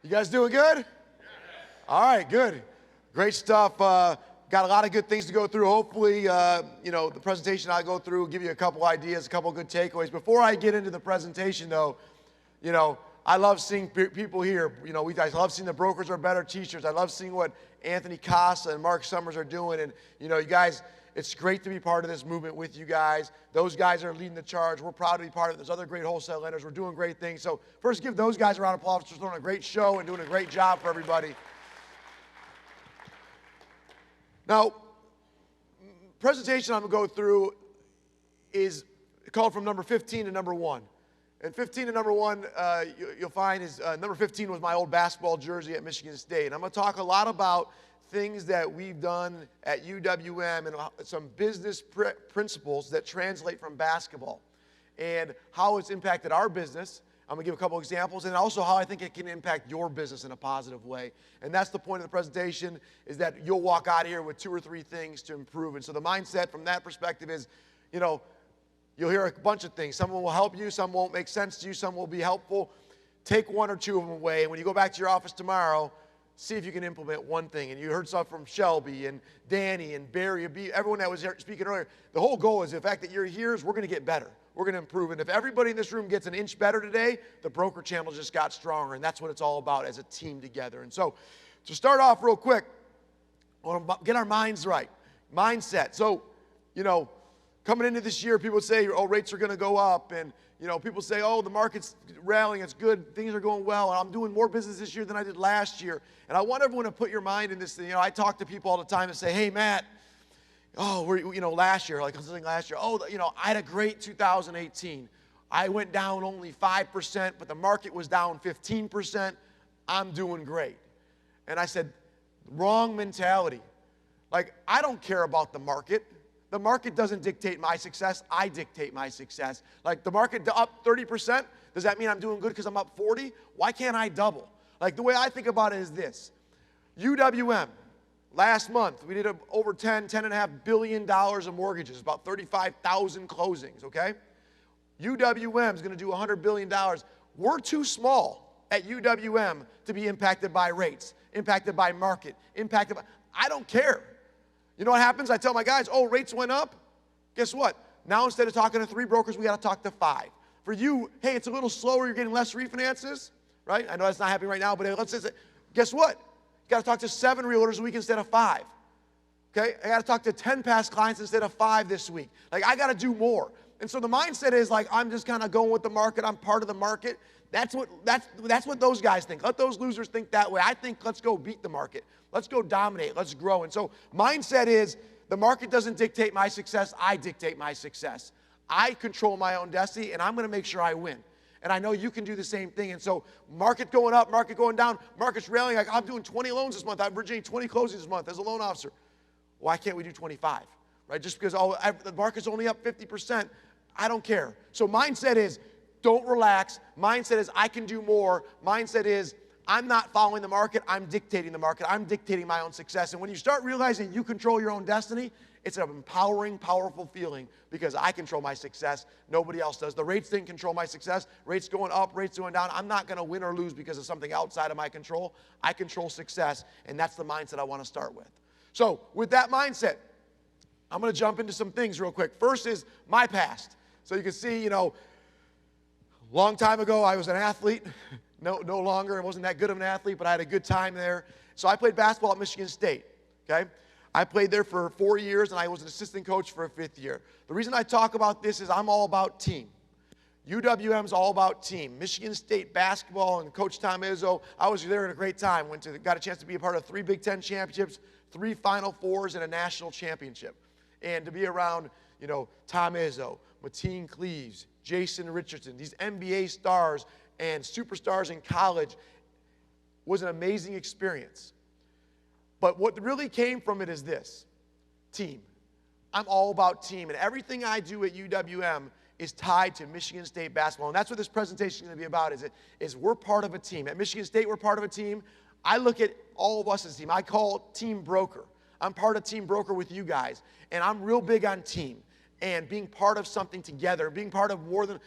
You guys doing good? All right, good. Great stuff. Got a lot of good things to go through. Hopefully, the presentation I'll go through will give you a couple ideas, a couple good takeaways. Before I get into the presentation, though, I love seeing people here. I love seeing the Brokers Are Better t-shirts. I love seeing what Anthony Casa and Mark Summers are doing. And, you guys, it's great to be part of this movement with you guys. Those guys are leading the charge. We're proud to be part of it. There's other great wholesale lenders. We're doing great things. So first, give those guys a round of applause for doing a great show and doing a great job for everybody. Now, presentation I'm going to go through is called from number 15 to number 1. And 15 to number 1, you'll find is number 15 was my old basketball jersey at Michigan State. And I'm going to talk a lot about things that we've done at UWM and some business principles that translate from basketball and how it's impacted our business. I'm going to give a couple examples, and also how I think it can impact your business in a positive way. And that's the point of the presentation, is that you'll walk out here with 2 or 3 things to improve. And so the mindset from that perspective is, you'll hear a bunch of things. Some will help you, some won't make sense to you, some will be helpful. Take 1 or 2 of them away, and when you go back to your office tomorrow, see if you can implement one thing. And you heard stuff from Shelby and Danny and Barry, everyone that was here speaking earlier. The whole goal is the fact that you're here is we're going to get better. We're going to improve. And if everybody in this room gets an inch better today, the broker channel just got stronger. And that's what it's all about, as a team together. And so to start off real quick, I want to get our minds right. Mindset. So, coming into this year, people say, oh, rates are going to go up. And, people say, oh, the market's rallying, it's good, things are going well, and I'm doing more business this year than I did last year. And I want everyone to put your mind in this thing. I talk to people all the time and say, hey, Matt, last year, I had a great 2018. I went down only 5%, but the market was down 15%. I'm doing great. And I said, wrong mentality. I don't care about the market. The market doesn't dictate my success. I dictate my success. The market up 30%, does that mean I'm doing good because I'm up 40? Why can't I double? The way I think about it is this. UWM, last month, we did over $10.5 billion of mortgages, about 35,000 closings, okay? UWM is going to do $100 billion. We're too small at UWM to be impacted by rates, impacted by market, I don't care. You know what happens? I tell my guys, oh, rates went up. Guess what? Now instead of talking to 3 brokers, we got to talk to 5. For you, hey, it's a little slower. You're getting less refinances, right? I know that's not happening right now, but let's say, guess what? You got to talk to 7 realtors a week instead of 5. Okay? I got to talk to 10 past clients instead of 5 this week. I got to do more. And so the mindset is I'm just kind of going with the market. I'm part of the market. That's what those guys think. Let those losers think that way. I think let's go beat the market. Let's go dominate. Let's grow. And so mindset is the market doesn't dictate my success. I dictate my success. I control my own destiny, and I'm going to make sure I win. And I know you can do the same thing. And so market going up, market going down, market's rallying. I'm doing 20 loans this month. I'm originating 20 closings this month as a loan officer. Why can't we do 25? Right? Just because the market's only up 50%, I don't care. So mindset is don't relax. Mindset is I can do more. Mindset is I'm not following the market. I'm dictating the market. I'm dictating my own success. And when you start realizing you control your own destiny, it's an empowering, powerful feeling because I control my success. Nobody else does. The rates didn't control my success. Rates going up, rates going down. I'm not going to win or lose because of something outside of my control. I control success, and that's the mindset I want to start with. So with that mindset, I'm going to jump into some things real quick. First is my past. So you can see, long time ago, I was an athlete. No longer. I wasn't that good of an athlete, but I had a good time there. So I played basketball at Michigan State, okay? I played there for 4 years, and I was an assistant coach for a 5th year. The reason I talk about this is I'm all about team. UWM is all about team. Michigan State basketball and Coach Tom Izzo, I was there at a great time. Got a chance to be a part of 3 Big Ten championships, 3 Final Fours, and a national championship. And to be around, Tom Izzo, Mateen Cleaves, Jason Richardson, these NBA stars and superstars in college was an amazing experience. But what really came from it is this, team. I'm all about team, and everything I do at UWM is tied to Michigan State basketball, and that's what this presentation is going to be about, is we're part of a team. At Michigan State, we're part of a team. I look at all of us as a team. I call team broker. I'm part of team broker with you guys, and I'm real big on team. and being part of something together, being part of more than,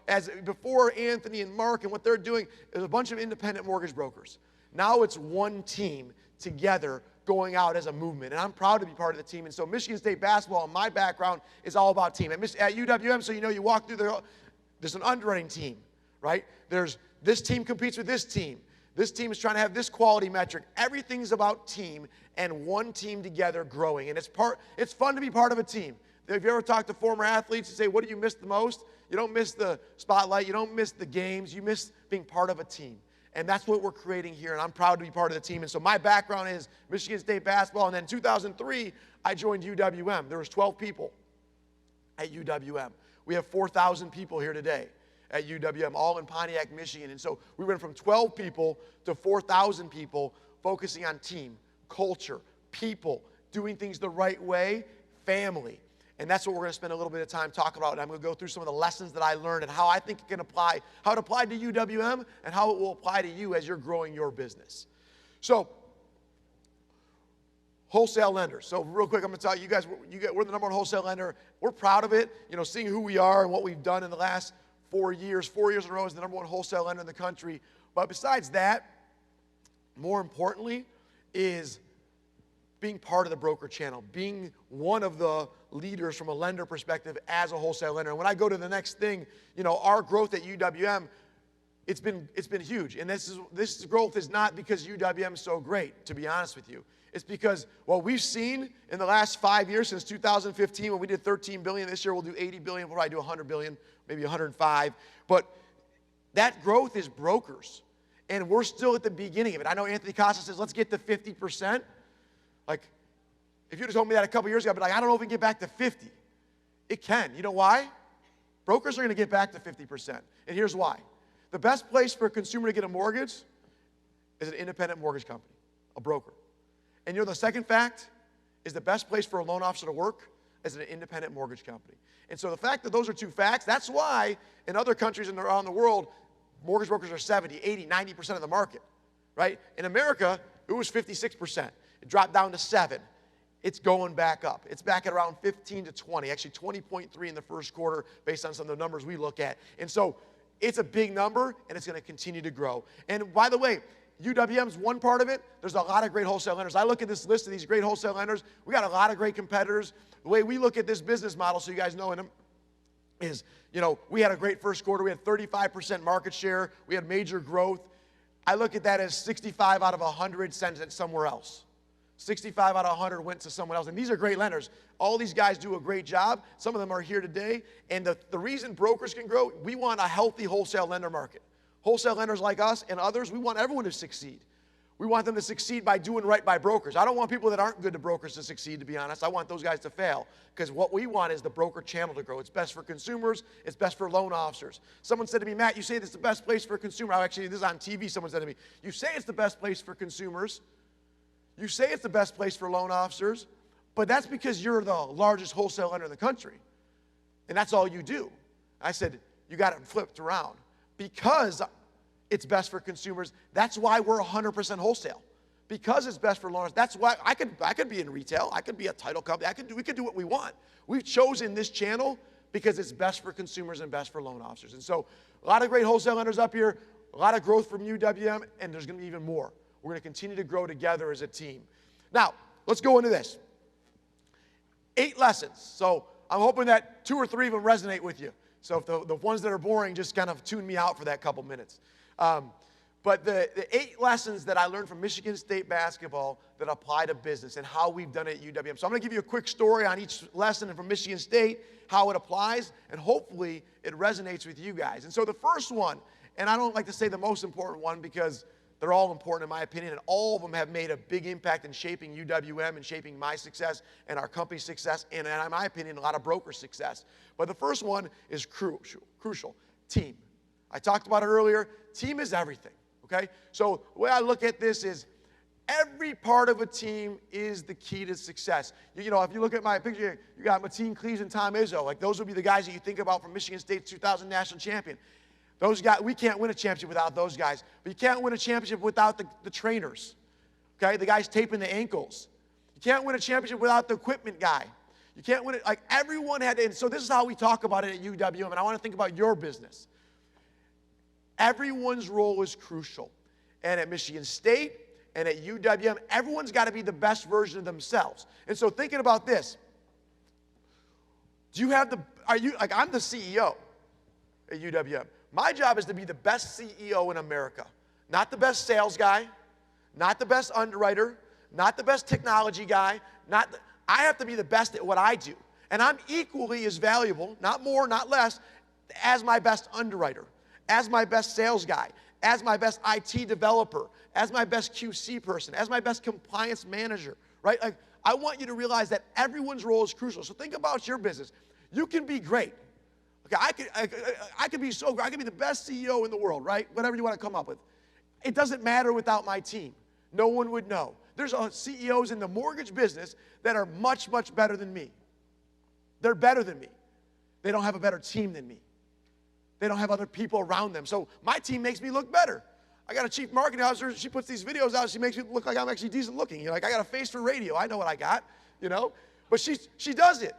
as before Anthony and Mark and what they're doing, there's a bunch of independent mortgage brokers. Now it's one team together going out as a movement, and I'm proud to be part of the team. And so Michigan State basketball, in my background, is all about team. At UWM, so you walk through there's an underwriting team, right? There's this team competes with this team. This team is trying to have this quality metric. Everything's about team and one team together growing. And it's fun to be part of a team. If you ever talk to former athletes and say, what do you miss the most? You don't miss the spotlight. You don't miss the games. You miss being part of a team. And that's what we're creating here, and I'm proud to be part of the team. And so my background is Michigan State basketball, and then in 2003, I joined UWM. There was 12 people at UWM. We have 4,000 people here today at UWM, all in Pontiac, Michigan. And so we went from 12 people to 4,000 people, focusing on team, culture, people, doing things the right way, family. And that's what we're going to spend a little bit of time talking about. And I'm going to go through some of the lessons that I learned and how I think it can apply, how it applied to UWM and how it will apply to you as you're growing your business. So, wholesale lenders. So real quick, I'm going to tell you guys, we're the number one wholesale lender. We're proud of it, seeing who we are and what we've done in the last 4 years. 4 years in a row as the number one wholesale lender in the country. But besides that, more importantly, is being part of the broker channel, being one of the leaders from a lender perspective as a wholesale lender. And when I go to the next thing, our growth at UWM, it's been huge. And this growth is not because UWM is so great, to be honest with you. It's because what we've seen in the last 5 years, since 2015, when we did $13 billion, this year we'll do $80 billion, we'll probably do $100 billion, maybe 105. But that growth is brokers. And we're still at the beginning of it. I know Anthony Costa says, let's get to 50%. Like, if you'd have told me that a couple years ago, I'd be like, I don't know if we can get back to 50. It can. You know why? Brokers are going to get back to 50%. And here's why. The best place for a consumer to get a mortgage is an independent mortgage company, a broker. And the second fact is the best place for a loan officer to work is an independent mortgage company. And so the fact that those are two facts, that's why in other countries around the world, mortgage brokers are 70, 80, 90% of the market, right? In America, it was 56%. It dropped down to 7. It's going back up. It's back at around 15 to 20, actually 20.3 in the first quarter based on some of the numbers we look at. And so it's a big number, and it's going to continue to grow. And by the way, UWM's one part of it. There's a lot of great wholesale lenders. I look at this list of these great wholesale lenders. We got a lot of great competitors. The way we look at this business model, so you guys know, is, we had a great first quarter. We had 35% market share. We had major growth. I look at that as 65 out of 100 sent it somewhere else. 65 out of 100 went to someone else. And these are great lenders. All these guys do a great job. Some of them are here today. And the reason brokers can grow, we want a healthy wholesale lender market. Wholesale lenders like us and others, we want everyone to succeed. We want them to succeed by doing right by brokers. I don't want people that aren't good to brokers to succeed, to be honest. I want those guys to fail. Because what we want is the broker channel to grow. It's best for consumers. It's best for loan officers. Someone said to me, Matt, you say this is the best place for a consumer. Actually, this is on TV. Someone said to me, you say it's the best place for consumers. You say it's the best place for loan officers, but that's because you're the largest wholesale lender in the country. And that's all you do. I said, you got it flipped around. Because it's best for consumers, that's why we're 100% wholesale. Because it's best for loaners, that's why I could be in retail, I could be a title company, we could do what we want. We've chosen this channel because it's best for consumers and best for loan officers. And so a lot of great wholesale lenders up here, a lot of growth from UWM, and there's going to be even more. We're going to continue to grow together as a team. Now, let's go into this. 8 lessons. So I'm hoping that 2 or 3 of them resonate with you. So if the ones that are boring, just kind of tune me out for that couple minutes. But the 8 lessons that I learned from Michigan State basketball that apply to business and how we've done it at UWM. So I'm going to give you a quick story on each lesson and from Michigan State, how it applies, and hopefully it resonates with you guys. And so the first one, and I don't like to say the most important one because they're all important in my opinion, and all of them have made a big impact in shaping UWM and shaping my success and our company's success, and in my opinion, a lot of broker success. But the first one is crucial, team. I talked about it earlier. Team is everything, okay? So the way I look at this is every part of a team is the key to success. If you look at my picture, you got Mateen Cleaves and Tom Izzo. Like, those would be the guys that you think about from Michigan State's 2000 national champion. Those guys, we can't win a championship without those guys. But you can't win a championship without the trainers, okay? The guys taping the ankles. You can't win a championship without the equipment guy. You can't win it. Like everyone had, and so this is how we talk about it at UWM, and I want to think about your business. Everyone's role is crucial. And at Michigan State and at UWM, everyone's got to be the best version of themselves. And so thinking about this, like I'm the CEO at UWM. My job is to be the best CEO in America. Not the best sales guy, not the best underwriter, not the best technology guy, I have to be the best at what I do. And I'm equally as valuable, not more, not less, as my best underwriter, as my best sales guy, as my best IT developer, as my best QC person, as my best compliance manager, right? Like, I want you to realize that everyone's role is crucial. So think about your business. You can be great. Okay, I could be so great. I could be the best CEO in the world, right? Whatever you want to come up with. It doesn't matter without my team. No one would know. There's CEOs in the mortgage business that are much, much better than me. They're better than me. They don't have a better team than me. They don't have other people around them. So my team makes me look better. I got a chief marketing officer. She puts these videos out. She makes me look like I'm actually decent looking. Like, I got a face for radio. I know what I got, But she does it.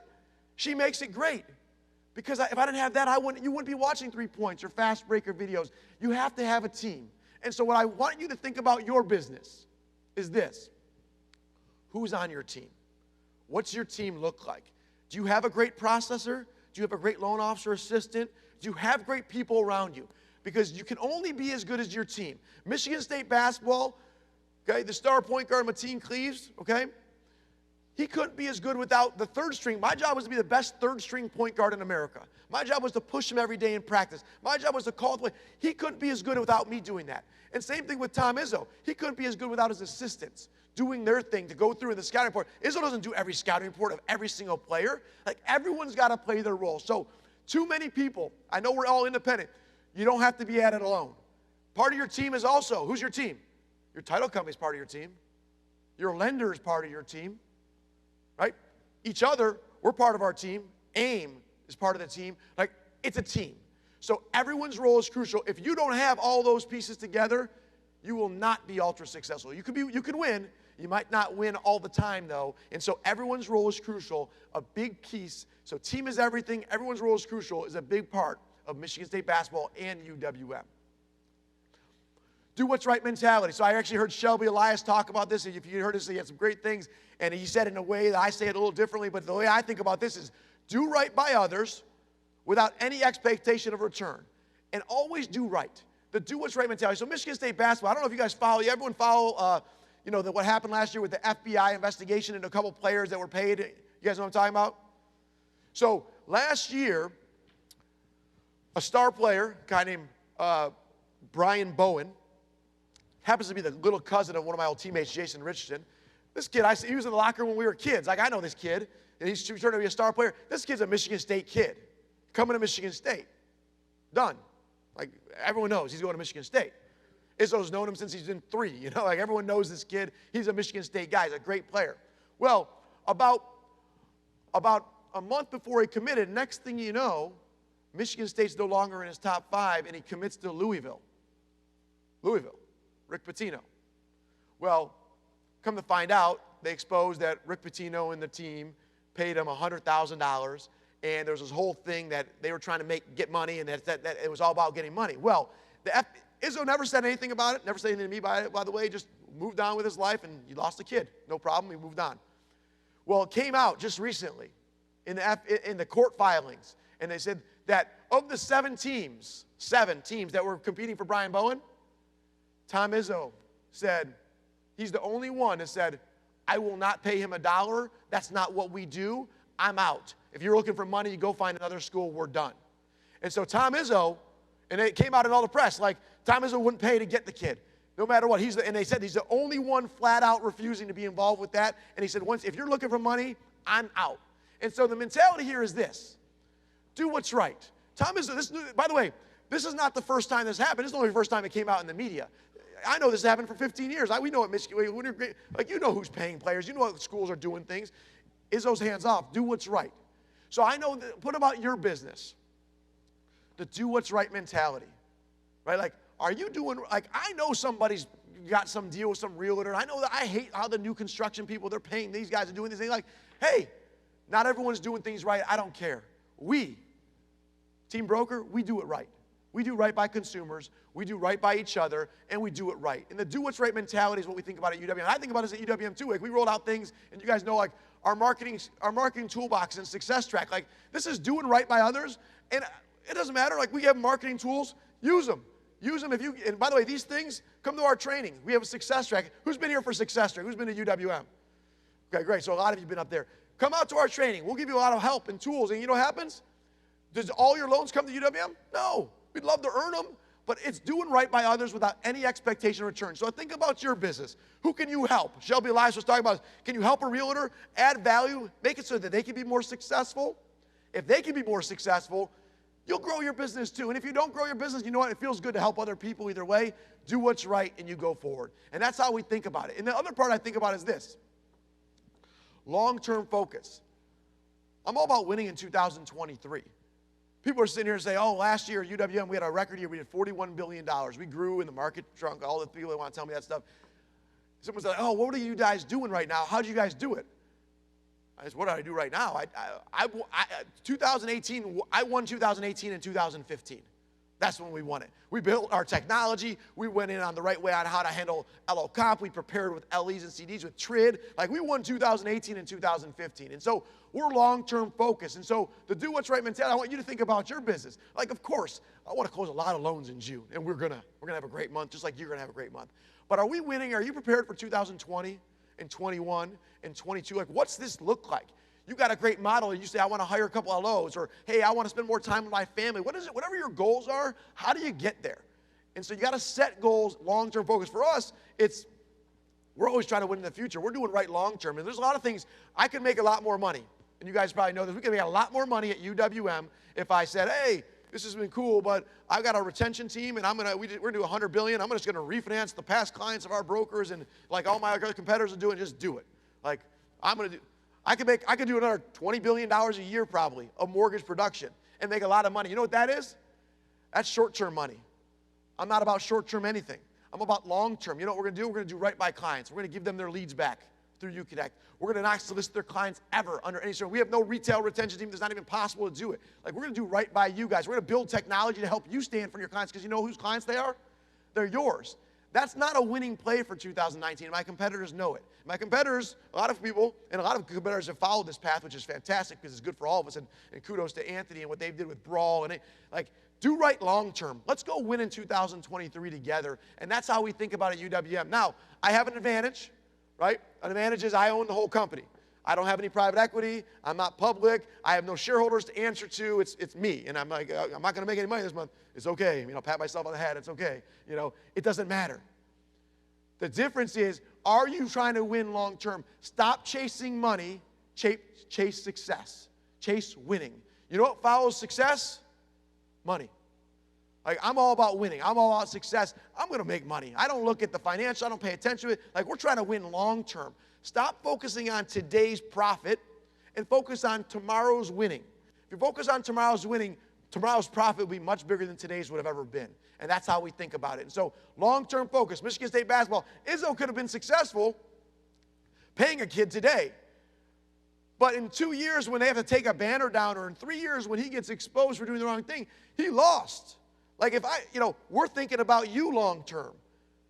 She makes it great. Because if I didn't have that, you wouldn't be watching 3 Points or Fast Breaker videos. You have to have a team. And so what I want you to think about your business is this. Who's on your team? What's your team look like? Do you have a great processor? Do you have a great loan officer assistant? Do you have great people around you? Because you can only be as good as your team. Michigan State basketball, okay, the star point guard, Mateen Cleaves, okay, he couldn't be as good without the third string. My job was to be the best third string point guard in America. My job was to push him every day in practice. My job was to call the play. He couldn't be as good without me doing that. And same thing with Tom Izzo. He couldn't be as good without his assistants doing their thing to go through in the scouting report. Izzo doesn't do every scouting report of every single player. Like, everyone's got to play their role. So too many people, I know we're all independent. You don't have to be at it alone. Part of your team is also, who's your team? Your title company is part of your team. Your lender is part of your team, right? Each other, we're part of our team. AIME is part of the team. Like, it's a team. So everyone's role is crucial. If you don't have all those pieces together, you will not be ultra successful. You can win. You might not win all the time, though. And so everyone's role is crucial, a big piece. So team is everything. Everyone's role is crucial is a big part of Michigan State basketball and UWM. Do what's right mentality. So I actually heard Shelby Elias talk about this. If you heard this, he had some great things. And he said it in a way that I say it a little differently. But the way I think about this is do right by others without any expectation of return. And always do right. The do what's right mentality. So Michigan State basketball, I don't know if you guys follow. Everyone follow, what happened last year with the FBI investigation into a couple players that were paid. You guys know what I'm talking about? So last year, a star player, a guy named Brian Bowen, happens to be the little cousin of one of my old teammates, Jason Richardson. This kid, he was in the locker room when we were kids. Like, I know this kid, and he's turned to be a star player. This kid's a Michigan State kid, coming to Michigan State. Done. Like, everyone knows he's going to Michigan State. Izzo's known him since he's been 3. Like, everyone knows this kid. He's a Michigan State guy. He's a great player. Well, about a month before he committed, next thing you know, Michigan State's no longer in his top 5, and he commits to Louisville. Rick Pitino. Well, come to find out, they exposed that Rick Pitino and the team paid him $100,000, and there was this whole thing that they were trying to get money, and that it was all about getting money. Well, Izzo never said anything about it, never said anything to me by the way, just moved on with his life, and he lost a kid. No problem, he moved on. Well, it came out just recently in the court filings, and they said that of the 7 teams that were competing for Brian Bowen, Tom Izzo said, he's the only one that said, I will not pay him $1. That's not what we do. I'm out. If you're looking for money, you go find another school. We're done. And so Tom Izzo, and it came out in all the press, like Tom Izzo wouldn't pay to get the kid, no matter what. And they said he's the only one flat out refusing to be involved with that. And he said, if you're looking for money, I'm out. And so the mentality here is this. Do what's right. Tom Izzo, by the way, this is not the first time this happened. This is only the first time it came out in the media. I know this happened for 15 years. We know at Michigan, you know who's paying players. You know what schools are doing things. Izzo's hands off. Do what's right. So I know, what about your business? The do what's right mentality, right? Like, are you doing, like, I know somebody's got some deal with some realtor. I know that I hate how the new construction people, they're paying these guys and doing these things. Like, hey, Not everyone's doing things right. I don't care. We, Team Broker, we do it right. We do right by consumers, we do right by each other, and we do it right. And the do what's right mentality is what we think about at UWM. And I think about it at UWM too. Like, we rolled out things, and you guys know, like, our marketing toolbox and success track. Like, this is doing right by others, and it doesn't matter. Like, we have marketing tools, use them. Use them if you, and by the way, these things, come to our training. We have a success track. Who's been here for success track? Who's been to UWM? Okay, great. So a lot of you have been up there. Come out to our training. We'll give you a lot of help and tools. And you know what happens? Does all your loans come to UWM? No. We'd love to earn them, but it's doing right by others without any expectation of return. So think about your business. Who can you help? Shelby Elias was talking about, can you help a realtor add value, make it so that they can be more successful? If they can be more successful, you'll grow your business too. And if you don't grow your business, you know what? It feels good to help other people either way. Do what's right and you go forward. And that's how we think about it. And the other part I think about is this. Long-term focus. I'm all about winning in 2023. People are sitting here and say, oh, last year at UWM, we had a record year. We did $41 billion. We grew and the market shrunk. All the people that want to tell me that stuff. Someone said, oh, what are you guys doing right now? How do you guys do it? I said, what do I do right now? 2018, I won 2018 and 2015. That's when we won it. We built our technology. We went in on the right way on how to handle LO Comp. We prepared with LEs and CDs with TRID. Like, we won 2018 and 2015. And so we're long-term focused. And so the do what's right mentality, I want you to think about your business. Like, of course, I want to close a lot of loans in June, and we're gonna have a great month, just like you're gonna have a great month. But are we winning? Are you prepared for 2020 and 21 and 22? Like, what's this look like? You got a great model, and you say, I want to hire a couple of LOs, or, hey, I want to spend more time with my family. What is it? Whatever your goals are, how do you get there? And so you got to set goals, long-term focus. For us, we're always trying to win in the future. We're doing right long-term. And there's a lot of things. I could make a lot more money. And you guys probably know this. We could make a lot more money at UWM if I said, hey, this has been cool, but I've got a retention team, and we're going to do $100 billion. I'm just going to refinance the past clients of our brokers, and like all my other competitors are doing, just do it. Like, I could do another $20 billion a year probably of mortgage production and make a lot of money. You know what that is? That's short-term money. I'm not about short-term anything. I'm about long-term. You know what we're going to do? We're going to do right by clients. We're going to give them their leads back through UConnect. We're going to not solicit their clients ever under any circumstance. We have no retail retention team. It's not even possible to do it. Like, we're going to do right by you guys. We're going to build technology to help you stand in front of your clients, because you know whose clients they are? They're yours. That's not a winning play for 2019. My competitors know it. My competitors, a lot of people, and a lot of competitors have followed this path, which is fantastic because it's good for all of us. And kudos to Anthony and what they did with Brawl. And do right long term. Let's go win in 2023 together. And that's how we think about it at UWM. Now, I have an advantage, right? An advantage is I own the whole company. I don't have any private equity. I'm not public. I have no shareholders to answer to. It's me. And I'm like, I'm not going to make any money this month. It's okay. Pat myself on the head. It's okay. It doesn't matter. The difference is, are you trying to win long term? Stop chasing money. Chase success. Chase winning. You know what follows success? Money. Like, I'm all about winning. I'm all about success. I'm going to make money. I don't look at the financial. I don't pay attention to it. Like, we're trying to win long term. Stop focusing on today's profit and focus on tomorrow's winning. If you focus on tomorrow's winning, tomorrow's profit will be much bigger than today's would have ever been. And that's how we think about it. And so, long-term focus. Michigan State basketball. Izzo could have been successful paying a kid today. But in 2 years, when they have to take a banner down, or in 3 years when he gets exposed for doing the wrong thing, he lost. Like, we're thinking about you long-term.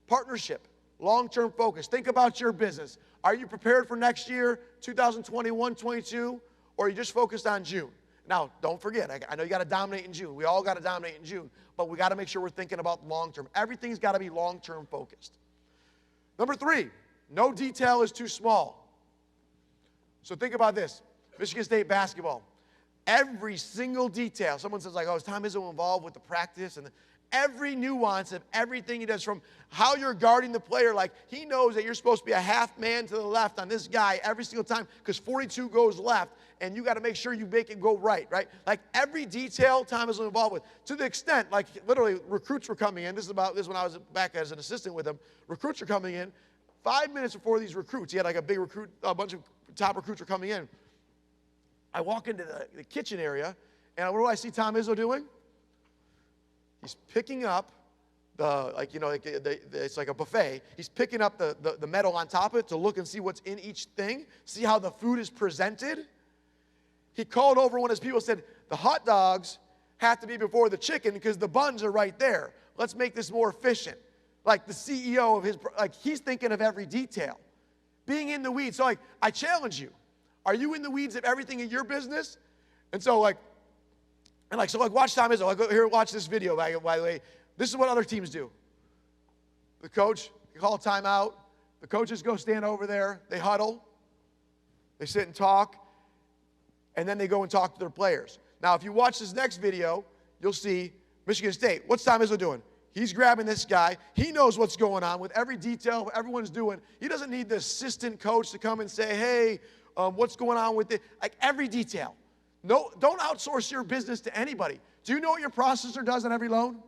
Partnership, long-term focus. Think about your business. Are you prepared for next year, 2021, 22, or are you just focused on June? Now, don't forget, I know you got to dominate in June. We all got to dominate in June, but we got to make sure we're thinking about long-term. Everything's got to be long-term focused. Number 3, no detail is too small. So think about this. Michigan State basketball. Every single detail. Someone says, like, oh, is Tom Izzo involved with the practice? And every nuance of everything he does, from how you're guarding the player. Like, he knows that you're supposed to be a half man to the left on this guy every single time, because 42 goes left, and you got to make sure you make it go right? Like, every detail Tom is involved with, to the extent, like, literally, recruits were coming in. This is when I was back as an assistant with him. Recruits are coming in. 5 minutes before these recruits, he had like a big recruit, a bunch of top recruits were coming in. I walk into the kitchen area, and what do I see Tom Izzo doing? He's picking up it's like a buffet. He's picking up the metal on top of it to look and see what's in each thing, see how the food is presented. He called over one of his people and said, the hot dogs have to be before the chicken because the buns are right there. Let's make this more efficient. Like the CEO of his, like he's thinking of every detail. Being in the weeds. So like, I challenge you. Are you in the weeds of everything in your business? And so like, watch Tom Izzo. Like, here, watch this video, by the way. This is what other teams do. The coach, you call a timeout. The coaches go stand over there. They huddle. They sit and talk. And then they go and talk to their players. Now, if you watch this next video, you'll see Michigan State. What's Tom Izzo doing? He's grabbing this guy. He knows what's going on with every detail, what everyone's doing. He doesn't need the assistant coach to come and say, hey, what's going on with it? Like every detail. No, don't outsource your business to anybody. Do you know what your processor does on every loan?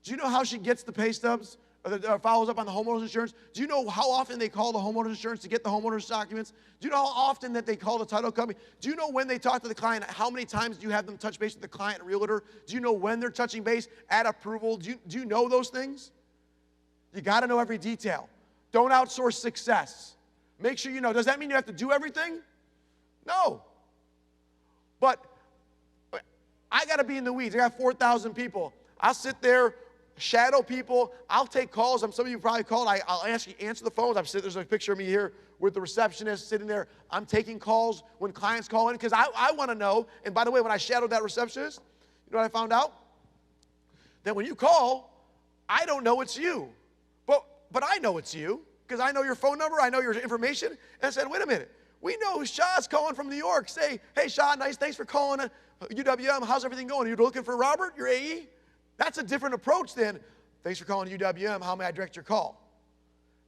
Do you know how she gets the pay stubs or follows up on the homeowner's insurance? Do you know how often they call the homeowner's insurance to get the homeowner's documents? Do you know how often that they call the title company? Do you know when they talk to the client? How many times do you have them touch base with the client and realtor? Do you know when they're touching base at approval? Do you know those things? You got to know every detail. Don't outsource success. Make sure you know. Does that mean you have to do everything? No. But I got to be in the weeds. I got 4,000 people. I'll sit there, shadow people. I'll take calls. Some of you probably called. I'll answer the phones. There's a picture of me here with the receptionist sitting there. I'm taking calls when clients call in because I want to know. And by the way, when I shadowed that receptionist, you know what I found out? That when you call, I don't know it's you. But I know it's you because I know your phone number. I know your information. And I said, wait a minute. We know Shaw's calling from New York. Say, hey, Shaw, nice. Thanks for calling UWM. How's everything going? Are you looking for Robert, your AE? That's a different approach than, thanks for calling UWM. How may I direct your call?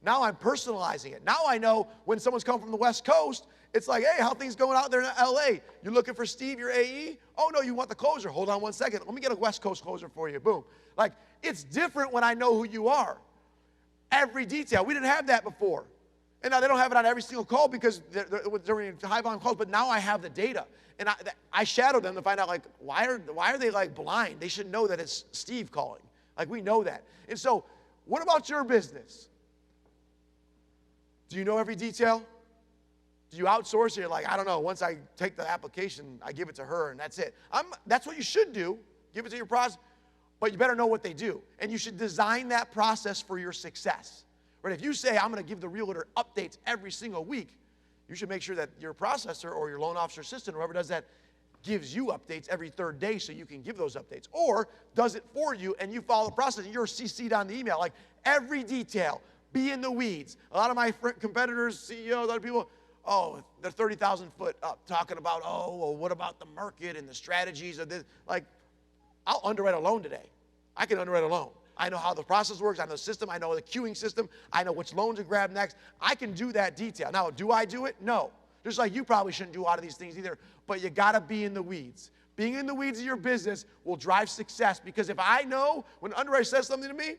Now I'm personalizing it. Now I know when someone's coming from the West Coast, it's like, hey, how things going out there in LA? You looking for Steve, your AE? Oh, no, you want the closer. Hold on one second. Let me get a West Coast closer for you. Boom. Like, it's different when I know who you are. Every detail. We didn't have that before. And now they don't have it on every single call because they're in high volume calls, but now I have the data. And I shadowed them to find out, like, why are they, like, blind? They should know that it's Steve calling. Like, we know that. And so, what about your business? Do you know every detail? Do you outsource it? You're like, I don't know. Once I take the application, I give it to her, and that's it. That's what you should do. Give it to your process. But you better know what they do. And you should design that process for your success. Right? If you say, I'm going to give the realtor updates every single week, you should make sure that your processor or your loan officer assistant, whoever does that, gives you updates every third day so you can give those updates. Or does it for you and you follow the process and you're CC'd on the email. Like every detail, be in the weeds. A lot of my competitors, CEOs, other people, oh, they're 30,000 foot up talking about, oh, well, what about the market and the strategies of this? Like, I'll underwrite a loan today. I can underwrite a loan. I know how the process works. I know the system. I know the queuing system. I know which loan to grab next. I can do that detail. Now, do I do it? No. Just like you probably shouldn't do a lot of these things either. But you got to be in the weeds. Being in the weeds of your business will drive success because if I know when an underwriter says something to me, I'm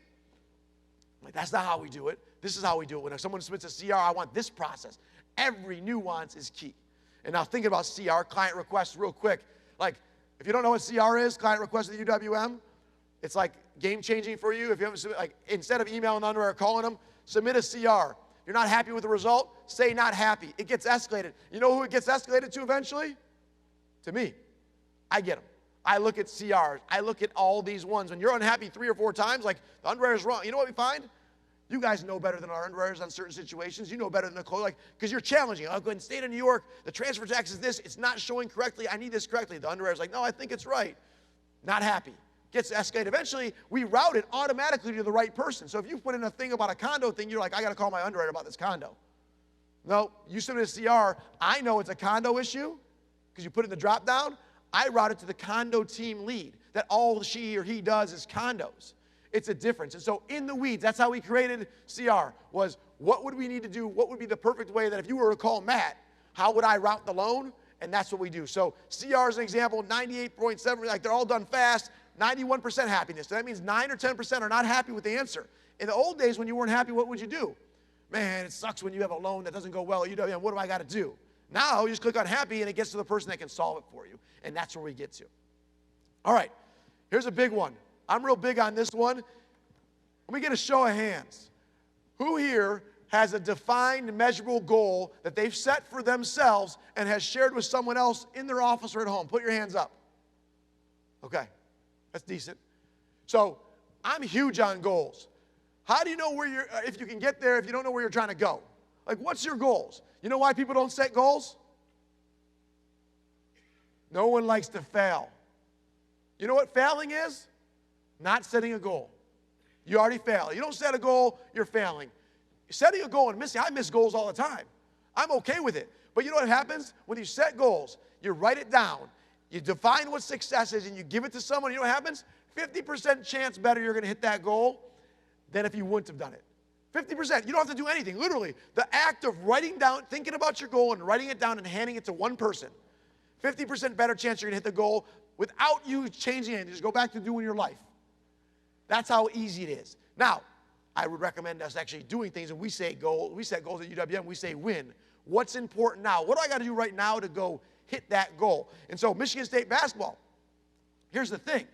like, that's not how we do it. This is how we do it. When someone submits a CR, I want this process. Every nuance is key. And now thinking about CR, client requests, real quick. Like, if you don't know what CR is, client request at the UWM, it's like game-changing for you. If you haven't submitted, like, instead of emailing the underwriter, calling them, submit a CR. If you're not happy with the result, say not happy. It gets escalated. You know who it gets escalated to eventually? To me. I get them. I look at CRs. I look at all these ones. When you're unhappy 3 or 4 times, like, the underwriter's wrong. You know what we find? You guys know better than our underwriters on certain situations. You know better than the close, like, because you're challenging. I'll go ahead and state of New York, the transfer tax is this. It's not showing correctly. I need this correctly. The underwriter's like, no, I think it's right. Not happy. Gets escalated. Eventually, we route it automatically to the right person. So if you put in a thing about a condo thing, you're like, I got to call my underwriter about this condo. No, you submit a CR. I know it's a condo issue because you put it in the drop down. I route it to the condo team lead that all she or he does is condos. It's a difference. And so in the weeds, that's how we created CR, was what would we need to do? What would be the perfect way that if you were to call Matt, how would I route the loan? And that's what we do. So CR is an example, 98.7, like they're all done fast, 91% happiness. So that means 9 or 10% are not happy with the answer. In the old days when you weren't happy, what would you do? Man, it sucks when you have a loan that doesn't go well at UWM. What do I got to do? Now you just click on happy and it gets to the person that can solve it for you. And that's where we get to. All right, here's a big one. I'm real big on this one. Let me get a show of hands. Who here has a defined, measurable goal that they've set for themselves and has shared with someone else in their office or at home? Put your hands up. Okay, that's decent. So I'm huge on goals. How do you know where you're, if you can get there if you don't know where you're trying to go? Like, what's your goals? You know why people don't set goals? No one likes to fail. You know what failing is? Not setting a goal. You already failed. You don't set a goal, you're failing. Setting a goal and missing, I miss goals all the time. I'm okay with it. But you know what happens? When you set goals, you write it down, you define what success is, and you give it to someone, you know what happens? 50% chance better you're going to hit that goal than if you wouldn't have done it. 50%. You don't have to do anything. Literally, the act of writing down, thinking about your goal and writing it down and handing it to one person, 50% better chance you're going to hit the goal without you changing anything. Just go back to doing your life. That's how easy it is. Now, I would recommend us actually doing things, and we set goals at UWM, we say win. What's important now? What do I got to do right now to go hit that goal? And so Michigan State basketball, here's the thing.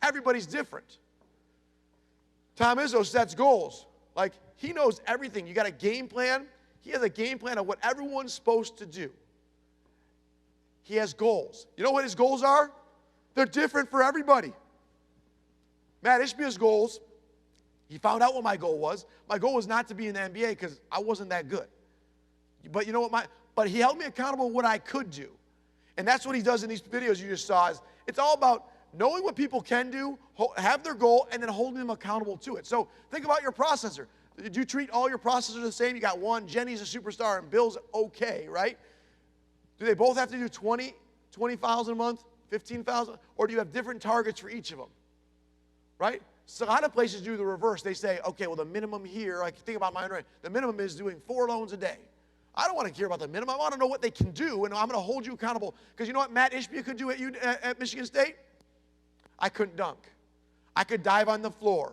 Everybody's different. Tom Izzo sets goals. Like, he knows everything. You got a game plan. He has a game plan of what everyone's supposed to do. He has goals. You know what his goals are? They're different for everybody. Matt Ishbia's goals, he found out what my goal was. My goal was not to be in the NBA because I wasn't that good. But you know what? But he held me accountable what I could do. And that's what he does in these videos you just saw. Is it's all about knowing what people can do, have their goal, and then holding them accountable to it. So think about your processor. Did you treat all your processors the same? You got one, Jenny's a superstar, and Bill's okay, right? Do they both have to do 20,000 a month, 15,000? Or do you have different targets for each of them? Right? So a lot of places do the reverse. They say, okay, well, the minimum here, like think about mine, right? The minimum is doing 4 loans a day. I don't want to care about the minimum. I want to know what they can do, and I'm going to hold you accountable. Because you know what Matt Ishbia could do at Michigan State? I couldn't dunk. I could dive on the floor.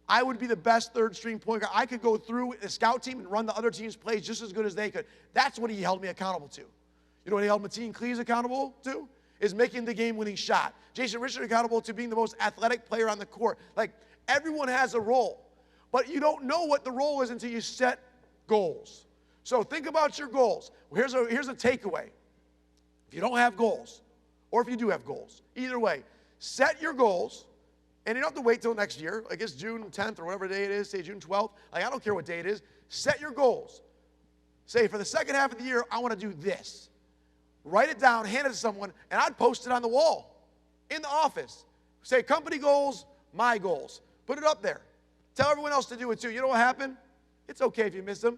I would be the best third-string point guard. I could go through the scout team and run the other team's plays just as good as they could. That's what he held me accountable to. You know what he held Mateen Cleaves accountable to? Is making the game-winning shot. Jason Richard accountable to being the most athletic player on the court. Like, everyone has a role. But you don't know what the role is until you set goals. So think about your goals. Here's a takeaway. If you don't have goals, or if you do have goals, either way, set your goals, and you don't have to wait till next year. Like it's June 10th or whatever day it is, say June 12th. Like, I don't care what day it is. Set your goals. Say, for the second half of the year, I want to do this. Write it down, hand it to someone, and I'd post it on the wall in the office. Say, company goals, my goals. Put it up there. Tell everyone else to do it too. You know what happened? It's okay if you miss them.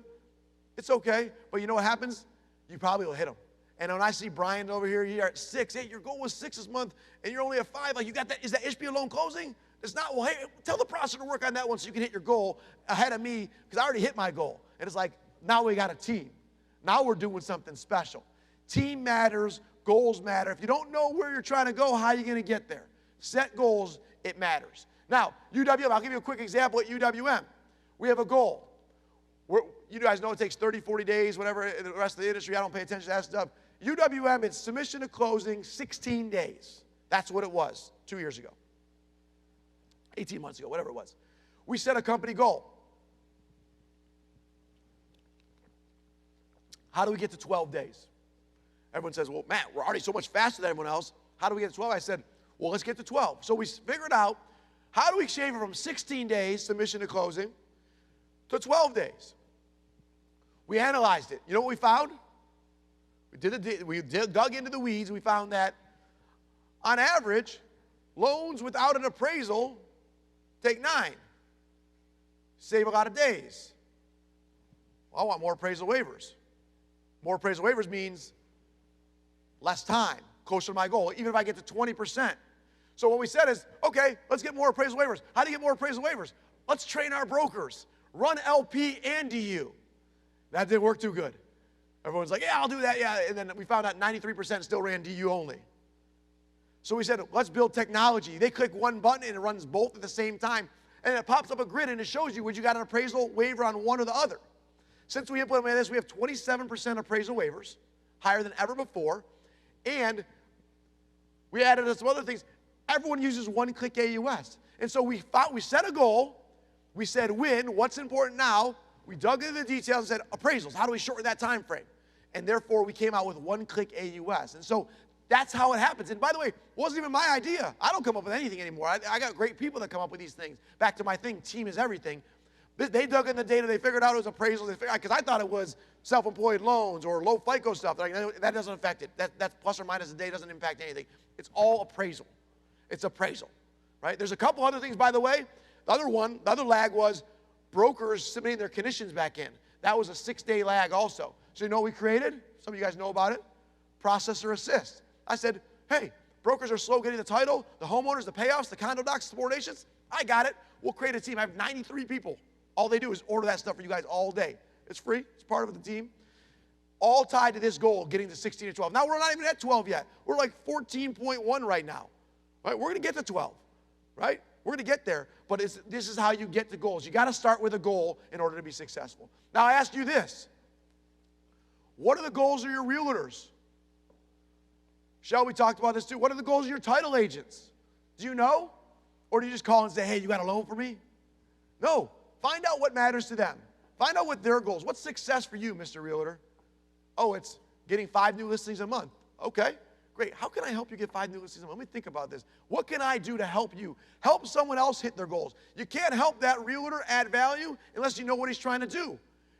It's okay. But you know what happens? You probably will hit them. And when I see Brian over here, you're at 6. Hey, your goal was 6 this month, and you're only at 5. Like, you got that? Is that Ishbia loan closing? It's not. Well, hey, tell the processor to work on that one so you can hit your goal ahead of me because I already hit my goal. And it's like, now we got a team. Now we're doing something special. Team matters. Goals matter. If you don't know where you're trying to go, how are you going to get there? Set goals. It matters. Now, UWM, I'll give you a quick example at UWM. We have a goal. You guys know it takes 30, 40 days, whatever, in the rest of the industry. I don't pay attention to that stuff. UWM, it's submission to closing, 16 days. That's what it was 2 years ago, 18 months ago, whatever it was. We set a company goal. How do we get to 12 days? Everyone says, well, Matt, we're already so much faster than everyone else. How do we get to 12? I said, well, let's get to 12. So we figured out, how do we shave it from 16 days, submission to closing, to 12 days? We analyzed it. You know what we found? We dug into the weeds. We found that, on average, loans without an appraisal take 9. Save a lot of days. Well, I want more appraisal waivers. More appraisal waivers means less time, closer to my goal, even if I get to 20%. So what we said is, okay, let's get more appraisal waivers. How do you get more appraisal waivers? Let's train our brokers. Run LP and DU. That didn't work too good. Everyone's like, yeah, I'll do that, yeah. And then we found out 93% still ran DU only. So we said, let's build technology. They click one button and it runs both at the same time. And it pops up a grid and it shows you, would you got an appraisal waiver on one or the other? Since we implemented this, we have 27% appraisal waivers, higher than ever before. And we added some other things. Everyone uses one-click AUS. And so we set a goal. We said win. What's important now? We dug into the details and said, appraisals, how do we shorten that time frame? And therefore, we came out with one-click AUS. And so that's how it happens. And by the way, it wasn't even my idea. I don't come up with anything anymore. I got great people that come up with these things. Back to my thing, team is everything. They dug in the data. They figured out it was appraisals. Because I thought it was self-employed loans or low FICO stuff. That doesn't affect it. That's plus or minus a day, doesn't impact anything. It's all appraisal. It's appraisal, right? There's a couple other things, by the way. The other lag was brokers submitting their commissions back in. That was a 6-day lag also. So you know what we created? Some of you guys know about it. Processor Assist. I said, hey, brokers are slow getting the title, the homeowners, the payoffs, the condo docs, subordinations. I got it. We'll create a team. I have 93 people. All they do is order that stuff for you guys all day. It's free. It's part of the team. All tied to this goal, getting to 16 to 12. Now, we're not even at 12 yet. We're like 14.1 right now. Right? We're going to get to 12. Right? We're going to get there. But this is how you get to goals. You got to start with a goal in order to be successful. Now, I ask you this. What are the goals of your realtors? Shell, we talked about this too. What are the goals of your title agents? Do you know? Or do you just call and say, hey, you got a loan for me? No. Find out what matters to them. Find out what their goals. What's success for you, Mr. Realtor? Oh, it's getting 5 new listings a month. Okay, great. How can I help you get 5 new listings a month? Let me think about this. What can I do to help you? Help someone else hit their goals. You can't help that realtor add value unless you know what he's trying to do.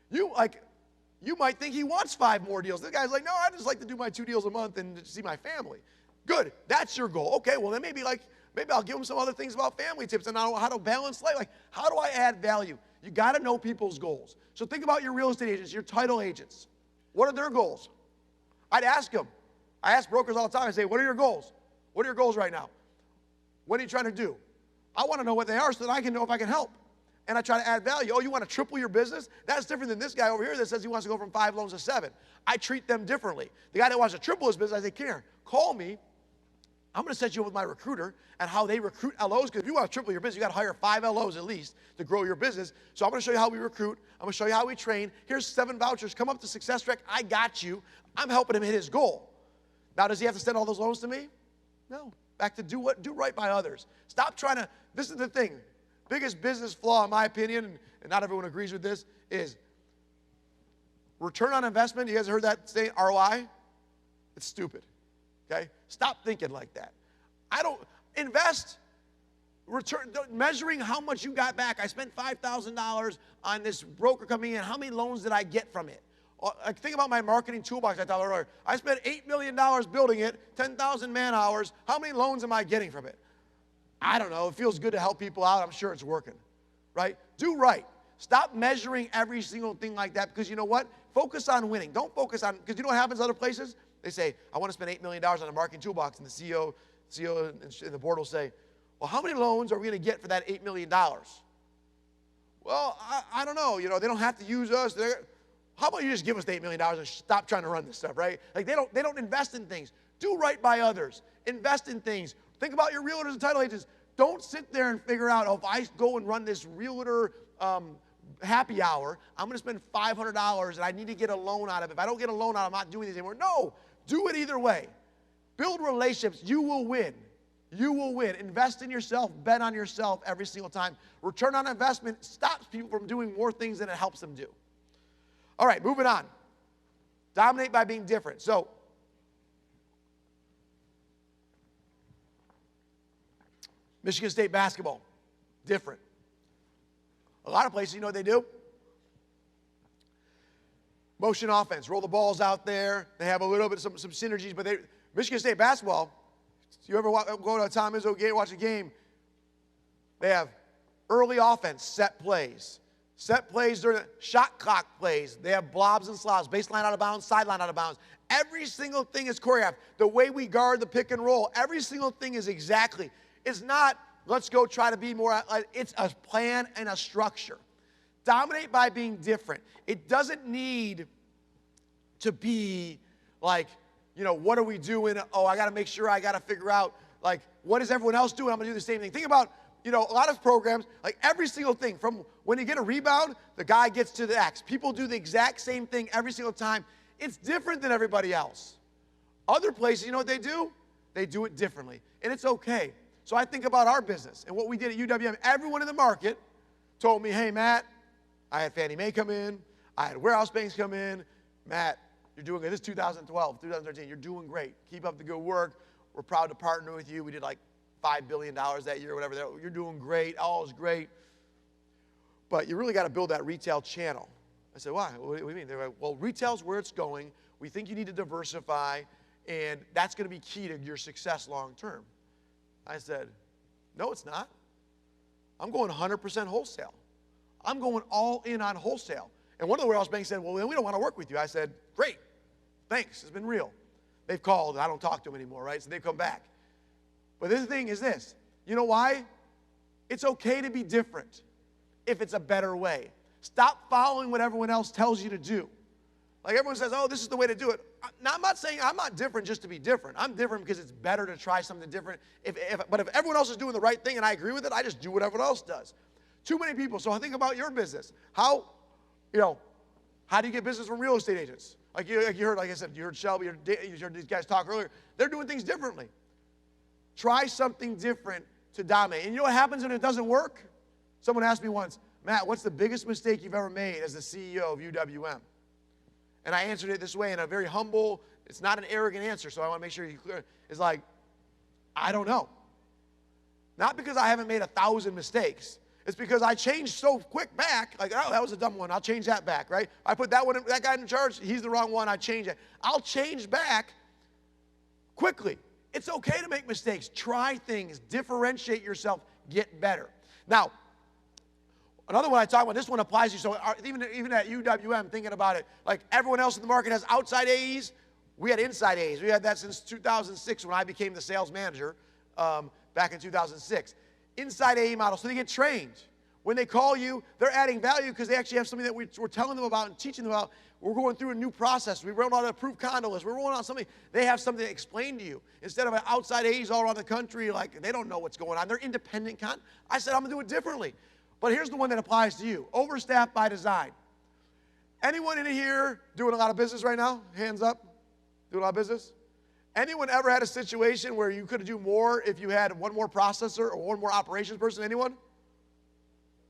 You might think he wants 5 more deals. This guy's like, no, I just like to do my 2 deals a month and see my family. Good, that's your goal. Okay, well then maybe I'll give him some other things about family tips and how to balance life. Like, how do I add value? You got to know people's goals. So think about your real estate agents, your title agents. What are their goals? I'd ask them. I ask brokers all the time. I say, what are your goals? What are your goals right now? What are you trying to do? I want to know what they are so that I can know if I can help. And I try to add value. Oh, you want to triple your business? That's different than this guy over here that says he wants to go from 5 loans to 7. I treat them differently. The guy that wants to triple his business, I say, Karen, call me. I'm going to set you up with my recruiter and how they recruit LOs, because if you want to triple your business, you got to hire 5 LOs at least to grow your business. So I'm going to show you how we recruit. I'm going to show you how we train. Here's 7 vouchers. Come up to Success Direct. I got you. I'm helping him hit his goal. Now, does he have to send all those loans to me? No. Back to do right by others. Stop trying to, this is the thing. Biggest business flaw, in my opinion, and not everyone agrees with this, is return on investment. You guys heard that saying, ROI? It's stupid. Okay? Stop thinking like that. Invest, measuring how much you got back. I spent $5,000 on this broker coming in. How many loans did I get from it? Think about my marketing toolbox I talked about earlier. I spent $8 million building it, 10,000 man hours. How many loans am I getting from it? I don't know. It feels good to help people out. I'm sure it's working, right? Do right. Stop measuring every single thing like that, because you know what? Focus on winning. Don't focus on, because you know what happens other places? They say, I want to spend $8 million on a marketing toolbox, and the CEO and the board will say, well, how many loans are we going to get for that $8 million? Well, I don't know. You know, they don't have to use us. How about you just give us the $8 million and stop trying to run this stuff, right? Like they don't invest in things. Do right by others. Invest in things. Think about your realtors and title agents. Don't sit there and figure out, oh, if I go and run this realtor happy hour, I'm going to spend $500 and I need to get a loan out of it. If I don't get a loan out, I'm not doing this anymore. No, do it either way. Build relationships. You will win. You will win. Invest in yourself. Bet on yourself every single time. Return on investment stops people from doing more things than it helps them do. All right, moving on. Dominate by being different. So, Michigan State basketball, different. A lot of places, you know what they do? Motion offense, roll the balls out there. They have a little bit of some synergies, but Michigan State basketball, you ever go to a Tom Izzo game, watch a game, they have early offense, set plays during the shot clock plays. They have blobs and slobs, baseline out of bounds, sideline out of bounds. Every single thing is choreographed. The way we guard the pick and roll, every single thing is exactly. It's not, let's go try to be more, it's a plan and a structure. Dominate by being different. It doesn't need to be like, you know, what are we doing? Oh, I got to make sure, I got to figure out, like, what is everyone else doing? I'm going to do the same thing. Think about, you know, a lot of programs, like every single thing, from when you get a rebound, the guy gets to the X. People do the exact same thing every single time. It's different than everybody else. Other places, you know what they do? They do it differently, and it's okay. So I think about our business and what we did at UWM. Everyone in the market told me, hey, Matt, I had Fannie Mae come in. I had warehouse banks come in. Matt, you're doing good. This is 2012, 2013. You're doing great. Keep up the good work. We're proud to partner with you. We did like $5 billion that year, whatever. You're doing great. All is great. But you really got to build that retail channel. I said, why? What do you mean? They're like, well, retail's where it's going. We think you need to diversify, and that's going to be key to your success long term. I said, no, it's not. I'm going 100% wholesale. I'm going all in on wholesale. And one of the warehouse banks said, well, we don't want to work with you. I said, great. Thanks. It's been real. They've called. I don't talk to them anymore, right? So they've come back. But this thing is this. You know why? It's okay to be different if it's a better way. Stop following what everyone else tells you to do. Like everyone says, oh, this is the way to do it. Now, I'm not saying I'm not different just to be different. I'm different because it's better to try something different. But if everyone else is doing the right thing and I agree with it, I just do what everyone else does. Too many people. So think about your business. How do you get business from real estate agents? Like you heard, like I said, you heard Shelby, you heard these guys talk earlier. They're doing things differently. Try something different to dominate. And you know what happens when it doesn't work? Someone asked me once, Matt, what's the biggest mistake you've ever made as the CEO of UWM? And I answered it this way in a very humble, it's not an arrogant answer, so I want to make sure you're clear. It's like, I don't know. Not because I haven't made 1,000 mistakes. It's because I changed so quick back, like, oh, that was a dumb one. I'll change that back, right? I put that guy in charge. He's the wrong one. I change it. I'll change back quickly. It's okay to make mistakes. Try things. Differentiate yourself. Get better. Now, another one I talk about, this one applies to you. So even at UWM, thinking about it, like everyone else in the market has outside AEs, we had inside AEs. We had that since 2006 when I became the sales manager back in 2006. Inside AE model, so they get trained. When they call you, they're adding value because they actually have something that we're telling them about and teaching them about. We're going through a new process. We rolled out an approved condo list. We're rolling out something. They have something to explain to you. Instead of outside AEs all around the country, like they don't know what's going on. They're independent. I said, I'm going to do it differently. But here's the one that applies to you. Overstaffed by design. Anyone in here doing a lot of business right now? Hands up. Doing a lot of business? Anyone ever had a situation where you could do more if you had one more processor or one more operations person? Anyone?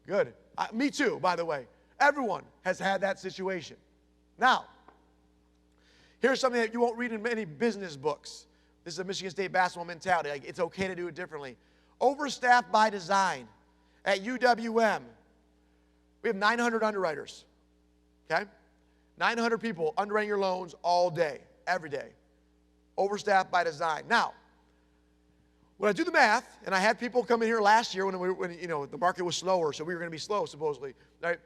Good. Me too, by the way. Everyone has had that situation. Now, here's something that you won't read in many business books. This is a Michigan State basketball mentality. Like, it's okay to do it differently. Overstaffed by design. At UWM, we have 900 underwriters, okay? 900 people underwriting your loans all day, every day. Overstaffed by design. Now, when I do the math, and I had people come in here last year when the market was slower, so we were going to be slow, supposedly, right?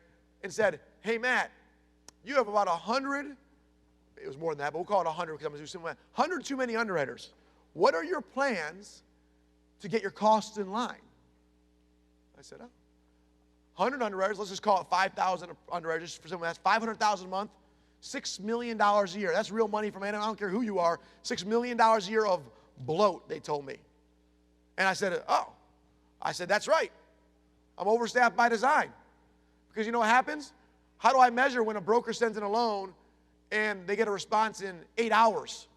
And said, hey, Matt, you have about 100, it was more than that, but we'll call it 100 because I'm going to do some math, 100 too many underwriters. What are your plans to get your costs in line? I said, 100 underwriters, let's just call it 5,000 underwriters. For someone that's $500,000 a month, $6 million a year. That's real money from anyone. I don't care who you are. $6 million a year of bloat, they told me. And I said, that's right. I'm overstaffed by design. Because you know what happens? How do I measure when a broker sends in a loan and they get a response in 8 hours?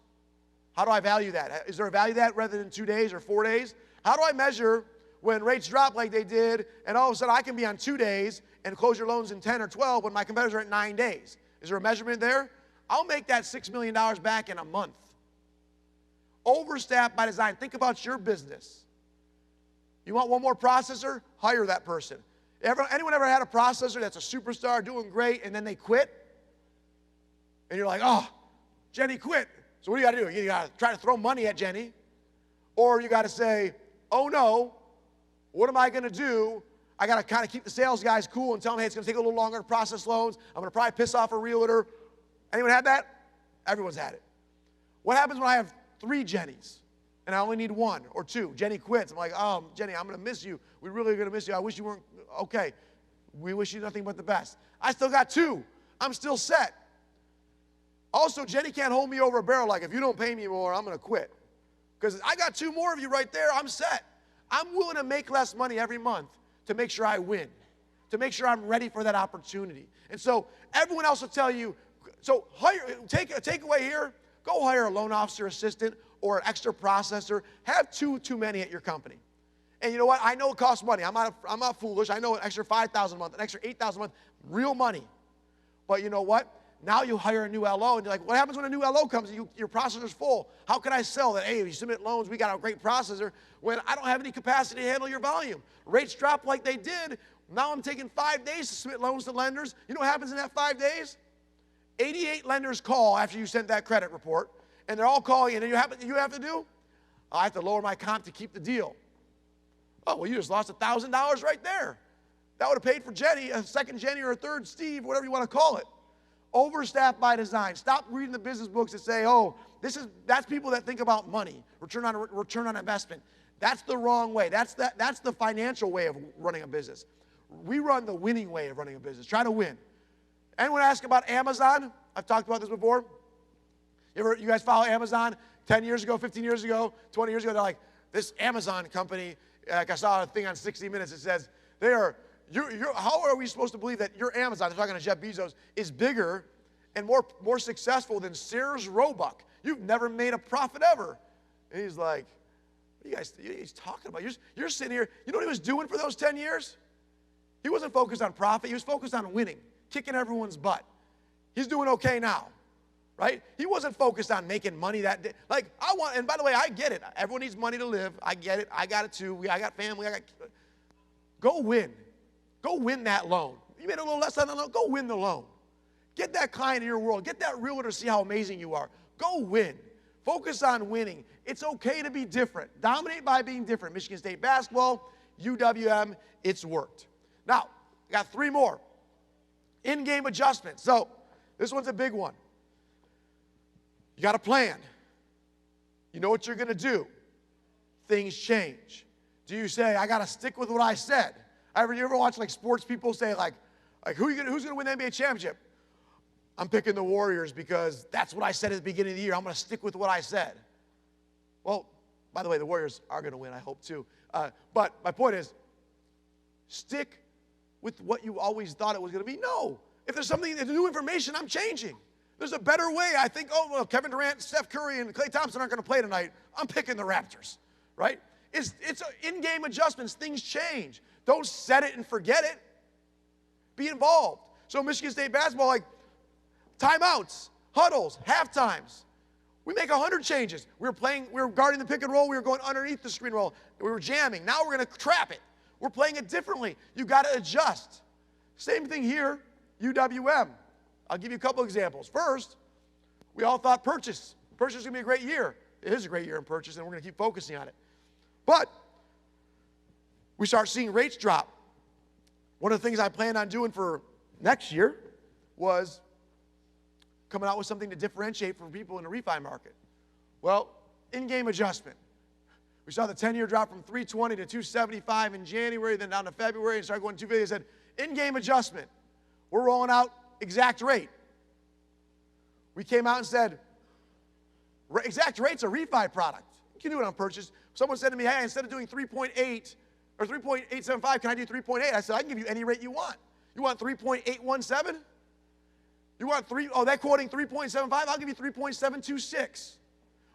How do I value that? Is there a value to that rather than 2 days or 4 days? How do I measure when rates drop like they did and all of a sudden I can be on 2 days and close your loans in 10 or 12 when my competitors are at 9 days? Is there a measurement there? I'll make that $6 million back in a month. Overstaffed by design. Think about your business. You want one more processor? Hire that person. Anyone ever had a processor that's a superstar doing great and then they quit? And you're like, oh, Jenny quit. So what do you got to do? You got to try to throw money at Jenny. Or you got to say, oh no, what am I going to do? I got to kind of keep the sales guys cool and tell them, hey, it's going to take a little longer to process loans. I'm going to probably piss off a realtor. Anyone had that? Everyone's had it. What happens when I have 3 Jennys and I only need 1 or 2? Jenny quits. I'm like, oh, Jenny, I'm going to miss you. We really are going to miss you. I wish you weren't okay. We wish you nothing but the best. I still got 2. I'm still set. Also, Jenny can't hold me over a barrel like, if you don't pay me more, I'm going to quit. Because I got 2 more of you right there. I'm set. I'm willing to make less money every month to make sure I win, to make sure I'm ready for that opportunity. And so everyone else will tell you, so take a takeaway here, go hire a loan officer assistant or an extra processor. Have 2 too many at your company. And you know what? I know it costs money. I'm not foolish. I know an extra $5,000 a month, an extra $8,000 a month, real money. But you know what? Now you hire a new LO, and you're like, what happens when a new LO comes and your processor's full? How can I sell that? Hey, if you submit loans, we got a great processor, when I don't have any capacity to handle your volume. Rates drop like they did. Now I'm taking 5 days to submit loans to lenders. You know what happens in that 5 days? 88 lenders call after you sent that credit report, and they're all calling you, and you have to do? I have to lower my comp to keep the deal. Oh, well, you just lost $1,000 right there. That would have paid for Jenny, a second Jenny or a third Steve, whatever you want to call it. Overstaffed by design. Stop reading the business books that say, oh, that's people that think about money, return on investment. That's the wrong way. That's the financial way of running a business. We run the winning way of running a business. Try to win. Anyone ask about Amazon? I've talked about this before. You guys follow Amazon? 10 years ago, 15 years ago, 20 years ago, they're like, this Amazon company, like I saw a thing on 60 Minutes, it says, how are we supposed to believe that your Amazon, they're talking to Jeff Bezos, is bigger and more successful than Sears Roebuck? You've never made a profit ever. And he's like, what are you guys talking about? You're sitting here, you know what he was doing for those 10 years? He wasn't focused on profit, he was focused on winning, kicking everyone's butt. He's doing okay now, right? He wasn't focused on making money that day. Like, and by the way, I get it. Everyone needs money to live. I get it. I got it too. I got family. Go win. Go win that loan. You made a little less on the loan, go win the loan. Get that client in your world. Get that realtor to see how amazing you are. Go win. Focus on winning. It's okay to be different. Dominate by being different. Michigan State basketball, UWM, it's worked. Now, I got 3 more. In-game adjustments. So, this one's a big one. You got a plan. You know what you're going to do. Things change. Do you say, I got to stick with what I said? You ever watch like sports people say like who's going to win the NBA championship? I'm picking the Warriors because that's what I said at the beginning of the year. I'm going to stick with what I said. Well, by the way, the Warriors are going to win, I hope too. But my point is, stick with what you always thought it was going to be. No. If there's new information, I'm changing. There's a better way. I think, oh, well, Kevin Durant, Steph Curry, and Klay Thompson aren't going to play tonight. I'm picking the Raptors, right? It's in-game adjustments. Things change. Don't set it and forget it. Be involved. So Michigan State basketball, like timeouts, huddles, halftimes. We make 100 changes. We were guarding the pick and roll. We were going underneath the screen roll. We were jamming. Now we're going to trap it. We're playing it differently. You got to adjust. Same thing here, UWM. I'll give you a couple examples. First, we all thought purchase is going to be a great year. It is a great year in purchase, and we're going to keep focusing on it. But we start seeing rates drop. One of the things I planned on doing for next year was coming out with something to differentiate from people in the refi market. Well, in-game adjustment. We saw the 10-year drop from 320 to 275 in January, then down to February, and started going to 250. I said, in-game adjustment. We're rolling out exact rate. We came out and said, exact rate's a refi product. You can do it on purchase. Someone said to me, hey, instead of doing 3.8 or 3.875, can I do 3.8? I said, I can give you any rate you want. You want 3.817? You want they're quoting 3.75? I'll give you 3.726.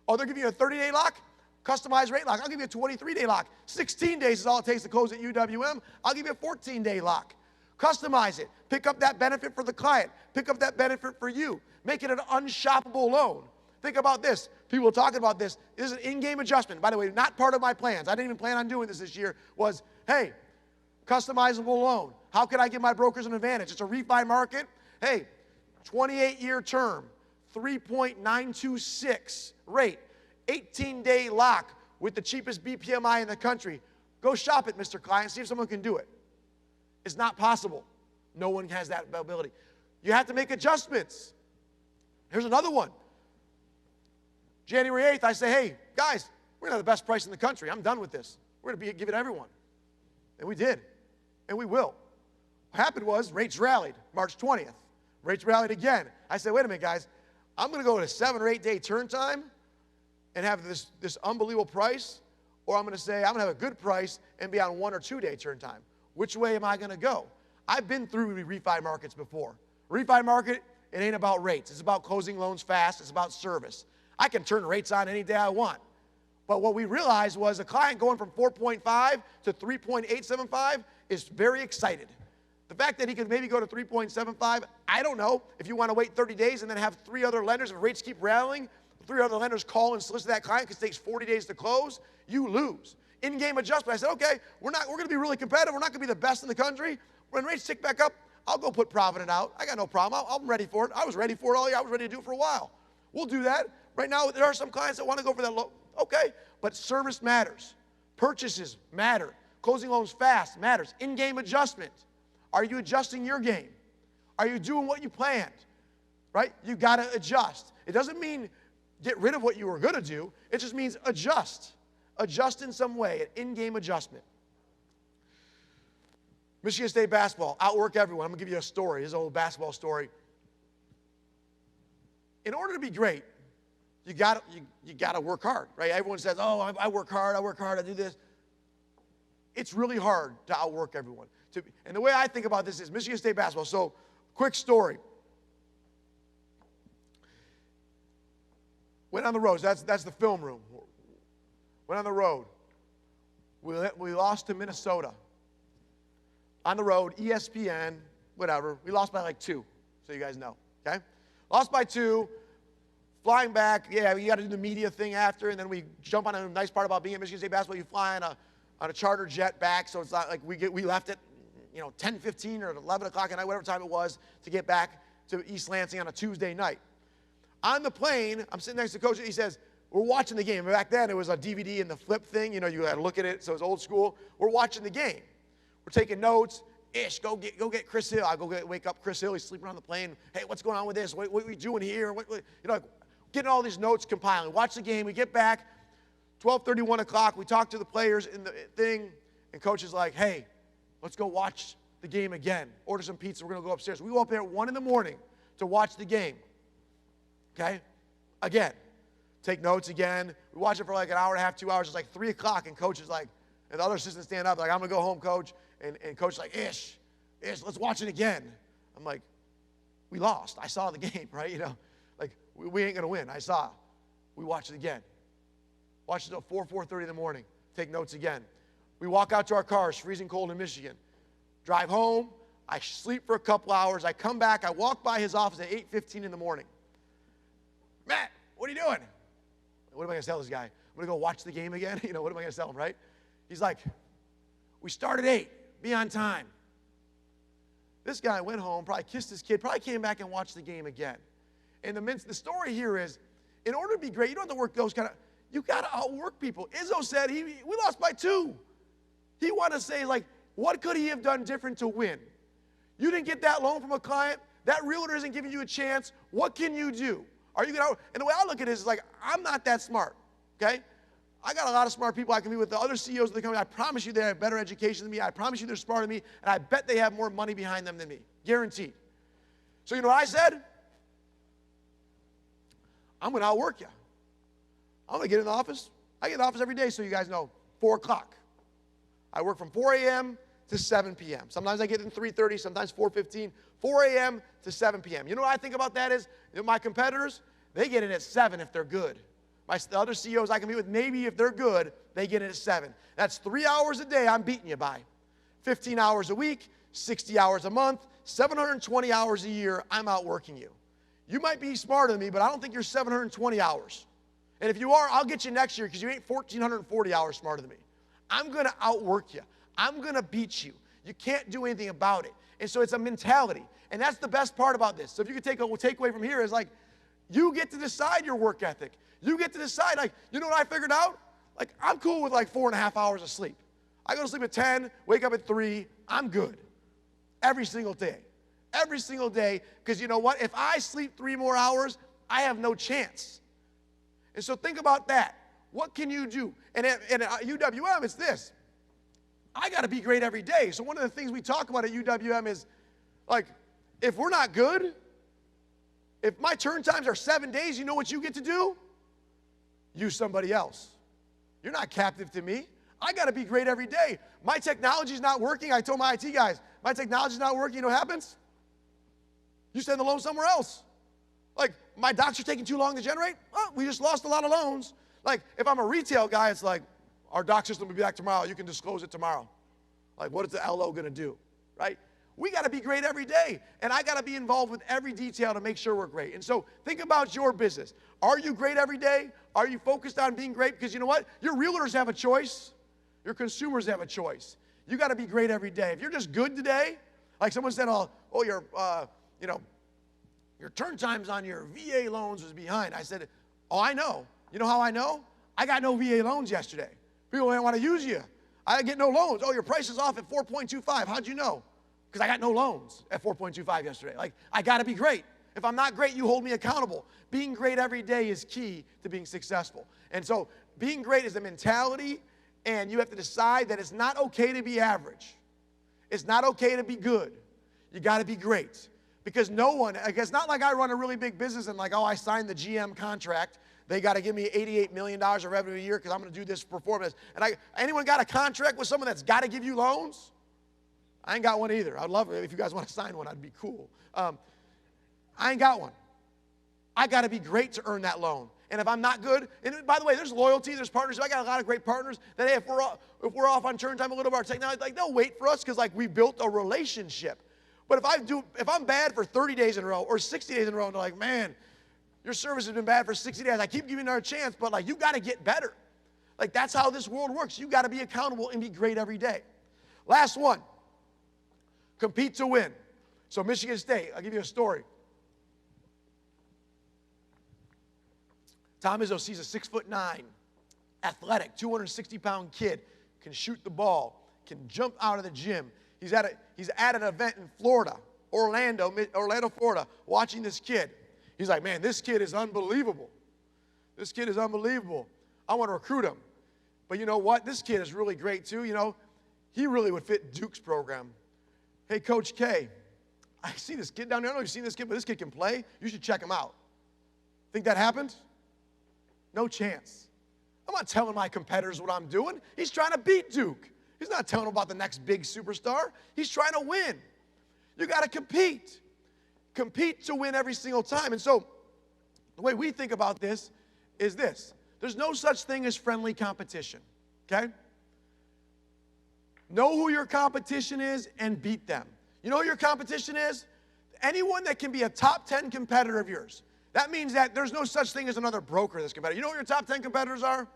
Oh, they're giving you a 30-day lock? Customized rate lock. I'll give you a 23-day lock. 16 days is all it takes to close at UWM. I'll give you a 14-day lock. Customize it. Pick up that benefit for the client. Pick up that benefit for you. Make it an unshoppable loan. Think about this. People are talking about this. This is an in-game adjustment. By the way, not part of my plans. I didn't even plan on doing this year. Was, hey, customizable loan. How can I give my brokers an advantage? It's a refi market. Hey, 28-year term, 3.926 rate, 18-day lock with the cheapest BPMI in the country. Go shop it, Mr. Client. See if someone can do it. It's not possible. No one has that ability. You have to make adjustments. Here's another one. January 8th, I say, hey, guys, we're going to have the best price in the country. I'm done with this. We're going to give it to everyone. And we did. And we will. What happened was rates rallied March 20th. Rates rallied again. I said, wait a minute, guys. I'm going to go to 7 or 8 day turn time and have this unbelievable price, or I'm going to say I'm going to have a good price and be on 1 or 2 day turn time. Which way am I going to go? I've been through refi markets before. Refi market, it ain't about rates. It's about closing loans fast. It's about service. I can turn rates on any day I want. But what we realized was a client going from 4.5 to 3.875 is very excited. The fact that he could maybe go to 3.75, I don't know. If you want to wait 30 days and then have 3 other lenders, if rates keep rallying, 3 other lenders call and solicit that client because it takes 40 days to close, you lose. In-game adjustment. I said, okay, we're going to be really competitive. We're not going to be the best in the country. When rates tick back up, I'll go put Provident out. I got no problem. I'm ready for it. I was ready for it all year. I was ready to do it for a while. We'll do that. Right now, there are some clients that want to go for that low. Okay, but service matters. Purchases matter. Closing loans fast matters. In-game adjustment. Are you adjusting your game? Are you doing what you planned? Right? You got to adjust. It doesn't mean get rid of what you were going to do. It just means adjust. Adjust in some way, an in-game adjustment. Michigan State basketball, outwork everyone. I'm going to give you a story. This is an old basketball story. In order to be great, you got to work hard, right? Everyone says, oh, I work hard, I do this. It's really hard to outwork everyone. And the way I think about this is Michigan State basketball. So, quick story. Went on the road. That's the film room. Went on the road. We lost to Minnesota. On the road, ESPN, whatever. We lost by like 2, so you guys know, okay? Lost by 2. Flying back, yeah, you got to do the media thing after, and then we jump on a nice part about being at Michigan State basketball. You fly on a charter jet back, so it's not like we left at 10:15 or 11 o'clock at night, whatever time it was, to get back to East Lansing on a Tuesday night. On the plane, I'm sitting next to Coach. He says, we're watching the game. Back then, it was a DVD and the flip thing. You had to look at it, so it was old school. We're watching the game. We're taking notes. Ish, go get Chris Hill. I wake up Chris Hill. He's sleeping on the plane. Hey, what's going on with this? What are we doing here? Getting all these notes, compiling. Watch the game. We get back, 12:30, 1 o'clock. We talk to the players in the thing, and Coach is like, hey, let's go watch the game again. Order some pizza. We're going to go upstairs. We go up there at 1 in the morning to watch the game. Okay? Again. Take notes again. We watch it for like an hour and a half, 2 hours. It's like 3 o'clock, and Coach is like, and the other assistants stand up, like, I'm going to go home, Coach. And Coach is like, Ish, let's watch it again. I'm like, we lost. I saw the game, right? Like, we ain't going to win. We watched it again. Watch it until 4:30 in the morning. Take notes again. We walk out to our cars, freezing cold in Michigan. Drive home. I sleep for a couple hours. I come back. I walk by his office at 8:15 in the morning. Matt, what are you doing? What am I going to tell this guy? I'm going to go watch the game again? What am I going to tell him, right? He's like, we start at 8. Be on time. This guy went home, probably kissed his kid, probably came back and watched the game again. And the story here is, in order to be great, you don't have to work those kind of, you got to outwork people. Izzo said we lost by 2. He wanted to say, like, what could he have done different to win? You didn't get that loan from a client. That realtor isn't giving you a chance. What can you do? Are you going to, and the way I look at it is like, I'm not that smart, okay? I got a lot of smart people I can be with. The other CEOs of the company, I promise you they have better education than me. I promise you they're smarter than me, and I bet they have more money behind them than me. Guaranteed. So you know what I said? I'm going to outwork you. I'm going to get in the office. I get in the office every day, so you guys know, 4 o'clock. I work from 4 a.m. to 7 p.m. Sometimes I get in 3:30, sometimes 4:15, 4 a.m. to 7 p.m. You know what I think about that is, my competitors, they get in at 7 if they're good. The other CEOs I can meet with, maybe if they're good, they get in at 7. That's 3 hours a day I'm beating you by. 15 hours a week, 60 hours a month, 720 hours a year, I'm outworking you. You might be smarter than me, but I don't think you're 720 hours. And if you are, I'll get you next year because you ain't 1,440 hours smarter than me. I'm going to outwork you. I'm going to beat you. You can't do anything about it. And so it's a mentality. And that's the best part about this. So if you could take away from here is like, you get to decide your work ethic. You get to decide, like, you know what I figured out? Like, I'm cool with like 4.5 hours of sleep. I go to sleep at 10, wake up at 3, I'm good. Every single day. Every single day, because you know what? If I sleep 3 more hours, I have no chance. And so think about that. What can you do? And at UWM, it's this. I got to be great every day. So one of the things we talk about at UWM is, like, if we're not good, if my turn times are 7 days, you know what you get to do? Use somebody else. You're not captive to me. I got to be great every day. My technology's not working. I told my IT guys, my technology's not working. You know what happens? You send the loan somewhere else. Like, my docs are taking too long to generate. Oh, we just lost a lot of loans. Like, if I'm a retail guy, it's like, our doc system will be back tomorrow. You can disclose it tomorrow. Like, what is the LO going to do, right? We got to be great every day, and I got to be involved with every detail to make sure we're great. And so think about your business. Are you great every day? Are you focused on being great? Because you know what? Your realtors have a choice. Your consumers have a choice. You got to be great every day. If you're just good today, like someone said, oh, your turn times on your VA loans was behind. I said, oh, I know. You know how I know? I got no VA loans yesterday. People didn't want to use you. I get no loans. Oh, your price is off at 4.25. How'd you know? Because I got no loans at 4.25 yesterday. Like, I got to be great. If I'm not great, you hold me accountable. Being great every day is key to being successful. And so being great is a mentality, and you have to decide that it's not okay to be average. It's not okay to be good. You got to be great. Because no one, like, it's not like I run a really big business and like, oh, I signed the GM contract. They got to give me $88 million of revenue a year because I'm going to do this performance. And anyone got a contract with someone that's got to give you loans? I ain't got one either. I'd love it if you guys want to sign one. I'd be cool. I ain't got one. I got to be great to earn that loan. And if I'm not good, and by the way, there's loyalty, there's partnership. I got a lot of great partners that, hey, if we're off on turn time a little bit of our technology, like, they'll wait for us because, like, we built a relationship. But if I'm bad for 30 days in a row or 60 days in a row, and they're like, man, your service has been bad for 60 days. I keep giving you another chance, but, like, you got to get better. Like, that's how this world works. You got to be accountable and be great every day. Last one. Compete to win. So Michigan State, I'll give you a story. Tom Izzo sees a 6'9", athletic, 260-pound kid, can shoot the ball, can jump out of the gym. He's at an event in Florida, Orlando, Florida, watching this kid. He's like, man, this kid is unbelievable. This kid is unbelievable. I want to recruit him. But you know what? This kid is really great too. You know, he really would fit Duke's program. Hey, Coach K, I see this kid down there. I don't know if you've seen this kid, but this kid can play. You should check him out. Think that happened? No chance. I'm not telling my competitors what I'm doing. He's trying to beat Duke. He's not telling them about the next big superstar. He's trying to win. You got to compete. Compete to win every single time. And so the way we think about this is this. There's no such thing as friendly competition, okay? Know who your competition is and beat them. You know who your competition is? Anyone that can be a top 10 competitor of yours. That means that there's no such thing as another broker that's competitor. You know what your top 10 competitors are?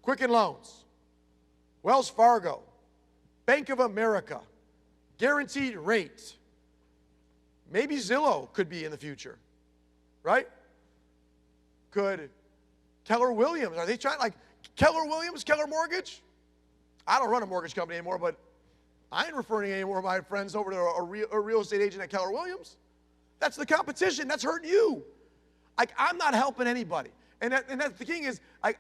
Quicken Loans, Wells Fargo, Bank of America, Guaranteed Rate. Maybe Zillow could be in the future, right? Could Keller Williams, are they trying, like Keller Williams, Keller Mortgage? I don't run a mortgage company anymore, but I ain't referring any more of my friends over to a real estate agent at Keller Williams. That's the competition. That's hurting you. Like, I'm not helping anybody. And that's the thing is, like,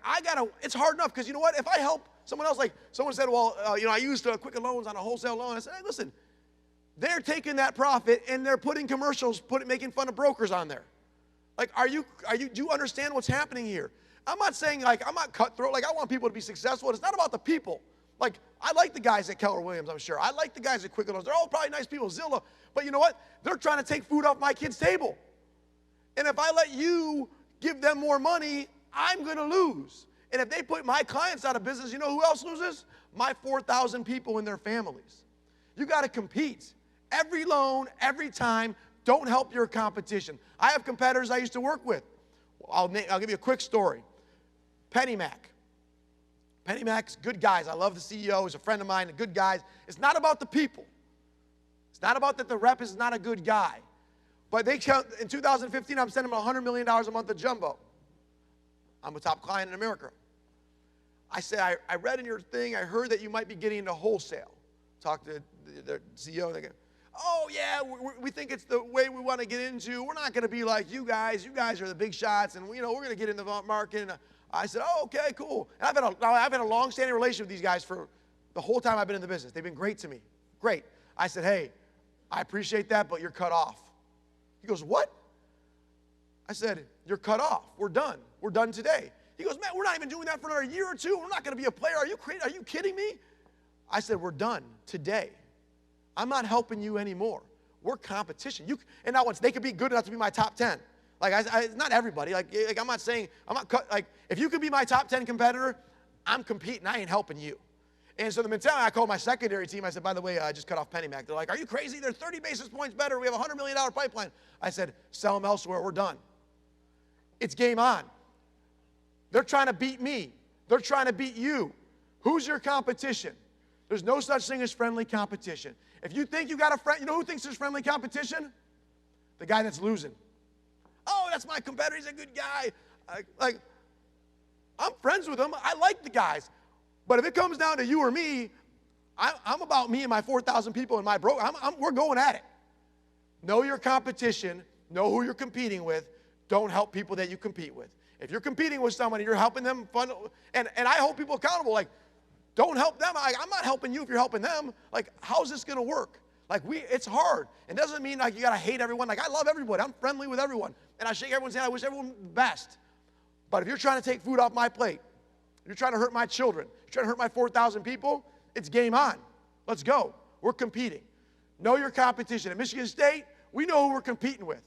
it's hard enough because you know what? If I help someone else, like someone said, well, I used Quicken Loans on a wholesale loan. I said, hey, listen, they're taking that profit and they're putting commercials, making fun of brokers on there. Like, do you understand what's happening here? I'm not saying, like, I'm not cutthroat. Like, I want people to be successful. It's not about the people. Like, I like the guys at Keller Williams, I'm sure. I like the guys at Quicken Loans. They're all probably nice people, Zillow. But you know what? They're trying to take food off my kid's table. And if I let you give them more money, I'm going to lose. And if they put my clients out of business, you know who else loses? My 4,000 people and their families. You got to compete. Every loan, every time, don't help your competition. I have competitors I used to work with. I'll give you a quick story. PennyMac. PennyMac's good guys. I love the CEO. He's a friend of mine. Good guys. It's not about the people. It's not about that the rep is not a good guy. But in 2015, I'm sending them $100 million a month of jumbo. I'm a top client in America. I said, I read in your thing, I heard that you might be getting into wholesale. Talked to the CEO, and they go, oh, yeah, we think it's the way we want to get into. We're not going to be like you guys. You guys are the big shots, and we're going to get in the market. And I said, oh, okay, cool. And I've had a long-standing relationship with these guys for the whole time I've been in the business. They've been great to me. Great. I said, hey, I appreciate that, but you're cut off. He goes, what? I said, you're cut off. We're done. We're done today. He goes, man, we're not even doing that for another year or two. We're not going to be a player. Are you crazy? Are you kidding me? I said, we're done today. I'm not helping you anymore. We're competition. And now once they could be good enough to be my top 10. Like, it's not everybody. Like, I'm not saying, like, if you could be my top 10 competitor, I'm competing. I ain't helping you. And so the mentality, I called my secondary team. I said, by the way, I just cut off PennyMac. They're like, are you crazy? They're 30 basis points better. We have a $100 million pipeline. I said, sell them elsewhere. We're done. It's game on. They're trying to beat me. They're trying to beat you. Who's your competition? There's no such thing as friendly competition. If you think you got a friend, you know who thinks there's friendly competition? The guy that's losing. Oh, that's my competitor. He's a good guy. Like, I'm friends with him. I like the guys. But if it comes down to you or me, I'm about me and my 4,000 people in my bro. We're going at it. Know your competition. Know who you're competing with. Don't help people that you compete with. If you're competing with someone and you're helping them, and I hold people accountable. Like, don't help them. I'm not helping you if you're helping them. Like, how's this going to work? Like, it's hard. It doesn't mean like you got to hate everyone. Like, I love everybody. I'm friendly with everyone. And I shake everyone's hand. I wish everyone the best. But if you're trying to take food off my plate, you're trying to hurt my children, you're trying to hurt my 4,000 people, it's game on. Let's go. We're competing. Know your competition. At Michigan State, we know who we're competing with.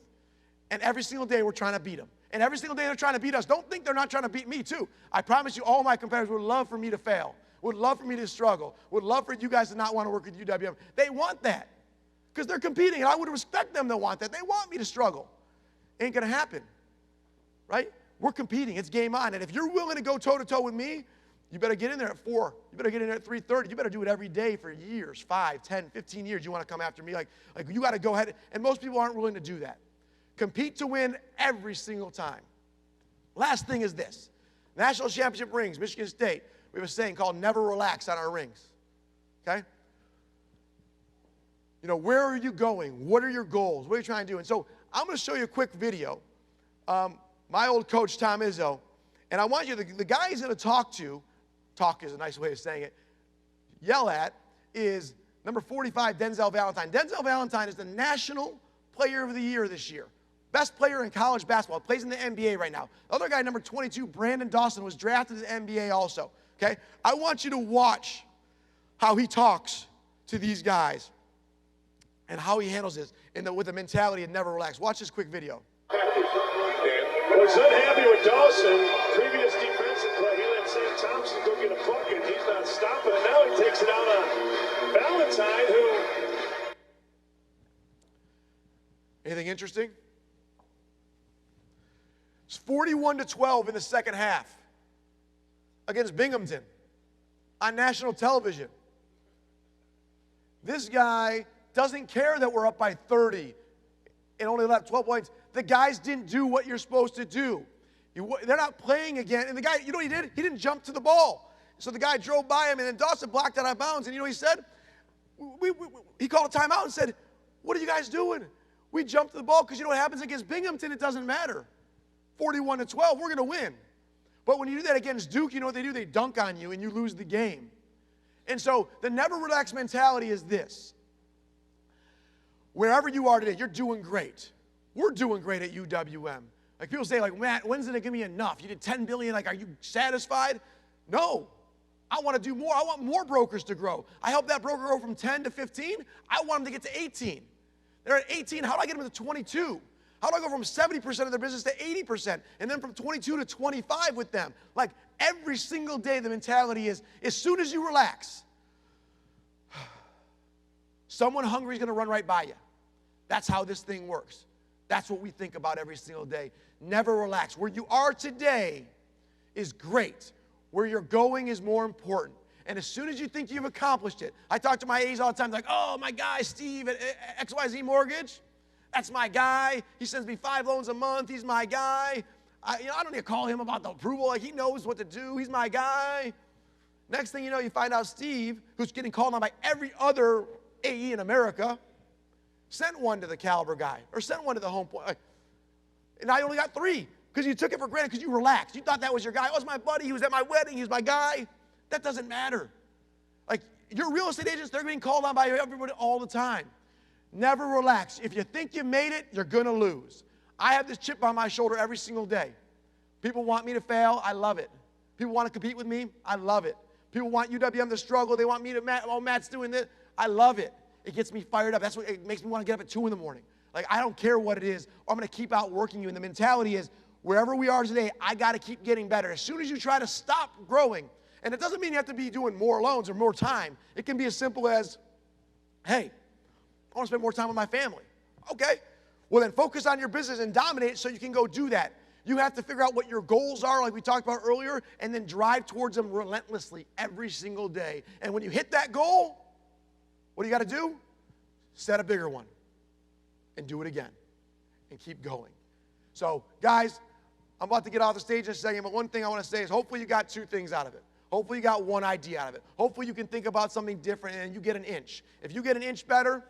And every single day, we're trying to beat them. And every single day, they're trying to beat us. Don't think they're not trying to beat me, too. I promise you, all my competitors would love for me to fail, would love for me to struggle, would love for you guys to not want to work with UWM. They want that because they're competing, and I would respect them to want that. They want me to struggle. Ain't going to happen, right? We're competing. It's game on. And if you're willing to go toe-to-toe with me, you better get in there at 4. You better get in there at 3:30. You better do it every day for years, 5, 10, 15 years. You want to come after me. Like you got to go ahead. And most people aren't willing to do that. Compete to win every single time. Last thing is this. National championship rings, Michigan State. We have a saying called never relax on our rings. Okay? You know, where are you going? What are your goals? What are you trying to do? And so I'm going to show you a quick video. My old coach, Tom Izzo, and I want you, the guy he's going to talk is a nice way of saying it, yell at, is number 45, Denzel Valentine. Denzel Valentine is the National Player of the Year this year. Best player in college basketball. Plays in the NBA right now. The other guy, number 22, Brandon Dawson, was drafted to the NBA also. Okay? I want you to watch how he talks to these guys and how he handles this with the mentality of never relax. Watch this quick video. Was unhappy with Dawson. Previous defensive play, he let Sam Thompson go get a bucket. He's not stopping it. Now he takes it out on Valentine, who... Anything interesting? It's 41-12 in the second half against Binghamton on national television. This guy doesn't care that we're up by 30 and only left 12 points. The guys didn't do what you're supposed to do. They're not playing again. And the guy, you know what he did? He didn't jump to the ball. So the guy drove by him, and then Dawson blocked it out of bounds. And you know what he said? He called a timeout and said, what are you guys doing? We jumped to the ball because you know what happens against Binghamton? It doesn't matter. 41-12, we're going to win. But when you do that against Duke, you know what they do? They dunk on you, and you lose the game. And so the never relax mentality is this. Wherever you are today, you're doing great. We're doing great at UWM. Like people say, like, Matt, when's it going to be enough? You did $10 billion. Like, are you satisfied? No. I want to do more. I want more brokers to grow. I helped that broker go from 10 to 15. I want them to get to 18. They're at 18. How do I get them to 22? How do I go from 70% of their business to 80%? And then from 22 to 25 with them? Like, every single day, the mentality is, as soon as you relax, someone hungry is going to run right by you. That's how this thing works. That's what we think about every single day. Never relax. Where you are today is great. Where you're going is more important. And as soon as you think you've accomplished it, I talk to my A's all the time, like, oh, my guy, Steve at XYZ Mortgage, that's my guy. He sends me 5 loans a month. He's my guy. I don't need to call him about the approval. Like, he knows what to do. He's my guy. Next thing you know, you find out Steve, who's getting called on by every other AE in America, sent one to the Caliber guy or sent one to the Home Point. And I only got 3 because you took it for granted because you relaxed. You thought that was your guy. Oh, it's my buddy. He was at my wedding. He's my guy. That doesn't matter. Like, your real estate agents, they're being called on by everybody all the time. Never relax. If you think you made it, you're going to lose. I have this chip on my shoulder every single day. People want me to fail. I love it. People want to compete with me. I love it. People want UWM to struggle. They want me to, oh, Matt's doing this. I love it. It gets me fired up. That's what it makes me want to get up at 2 in the morning. Like, I don't care what it is. I'm going to keep outworking you. And the mentality is, wherever we are today, I got to keep getting better. As soon as you try to stop growing, and it doesn't mean you have to be doing more loans or more time. It can be as simple as, hey, I want to spend more time with my family. Okay. Well, then focus on your business and dominate it so you can go do that. You have to figure out what your goals are, like we talked about earlier, and then drive towards them relentlessly every single day. And when you hit that goal, what do you got to do? Set a bigger one and do it again and keep going. So, guys, I'm about to get off the stage in a second, but one thing I want to say is hopefully you got 2 things out of it. Hopefully you got 1 idea out of it. Hopefully you can think about something different and you get an inch. If you get an inch better,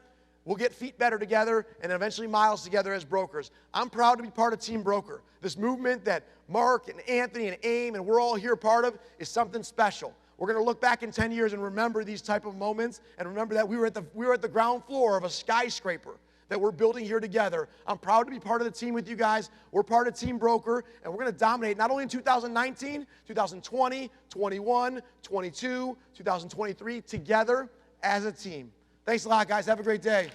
we'll get feet better together and eventually miles together as brokers. I'm proud to be part of Team Broker. This movement that Mark and Anthony and AIME and we're all here part of is something special. We're going to look back in 10 years and remember these type of moments and remember that we were at the ground floor of a skyscraper that we're building here together. I'm proud to be part of the team with you guys. We're part of Team Broker, and we're going to dominate not only in 2019, 2020, 21, 22, 2023, together as a team. Thanks a lot, guys. Have a great day.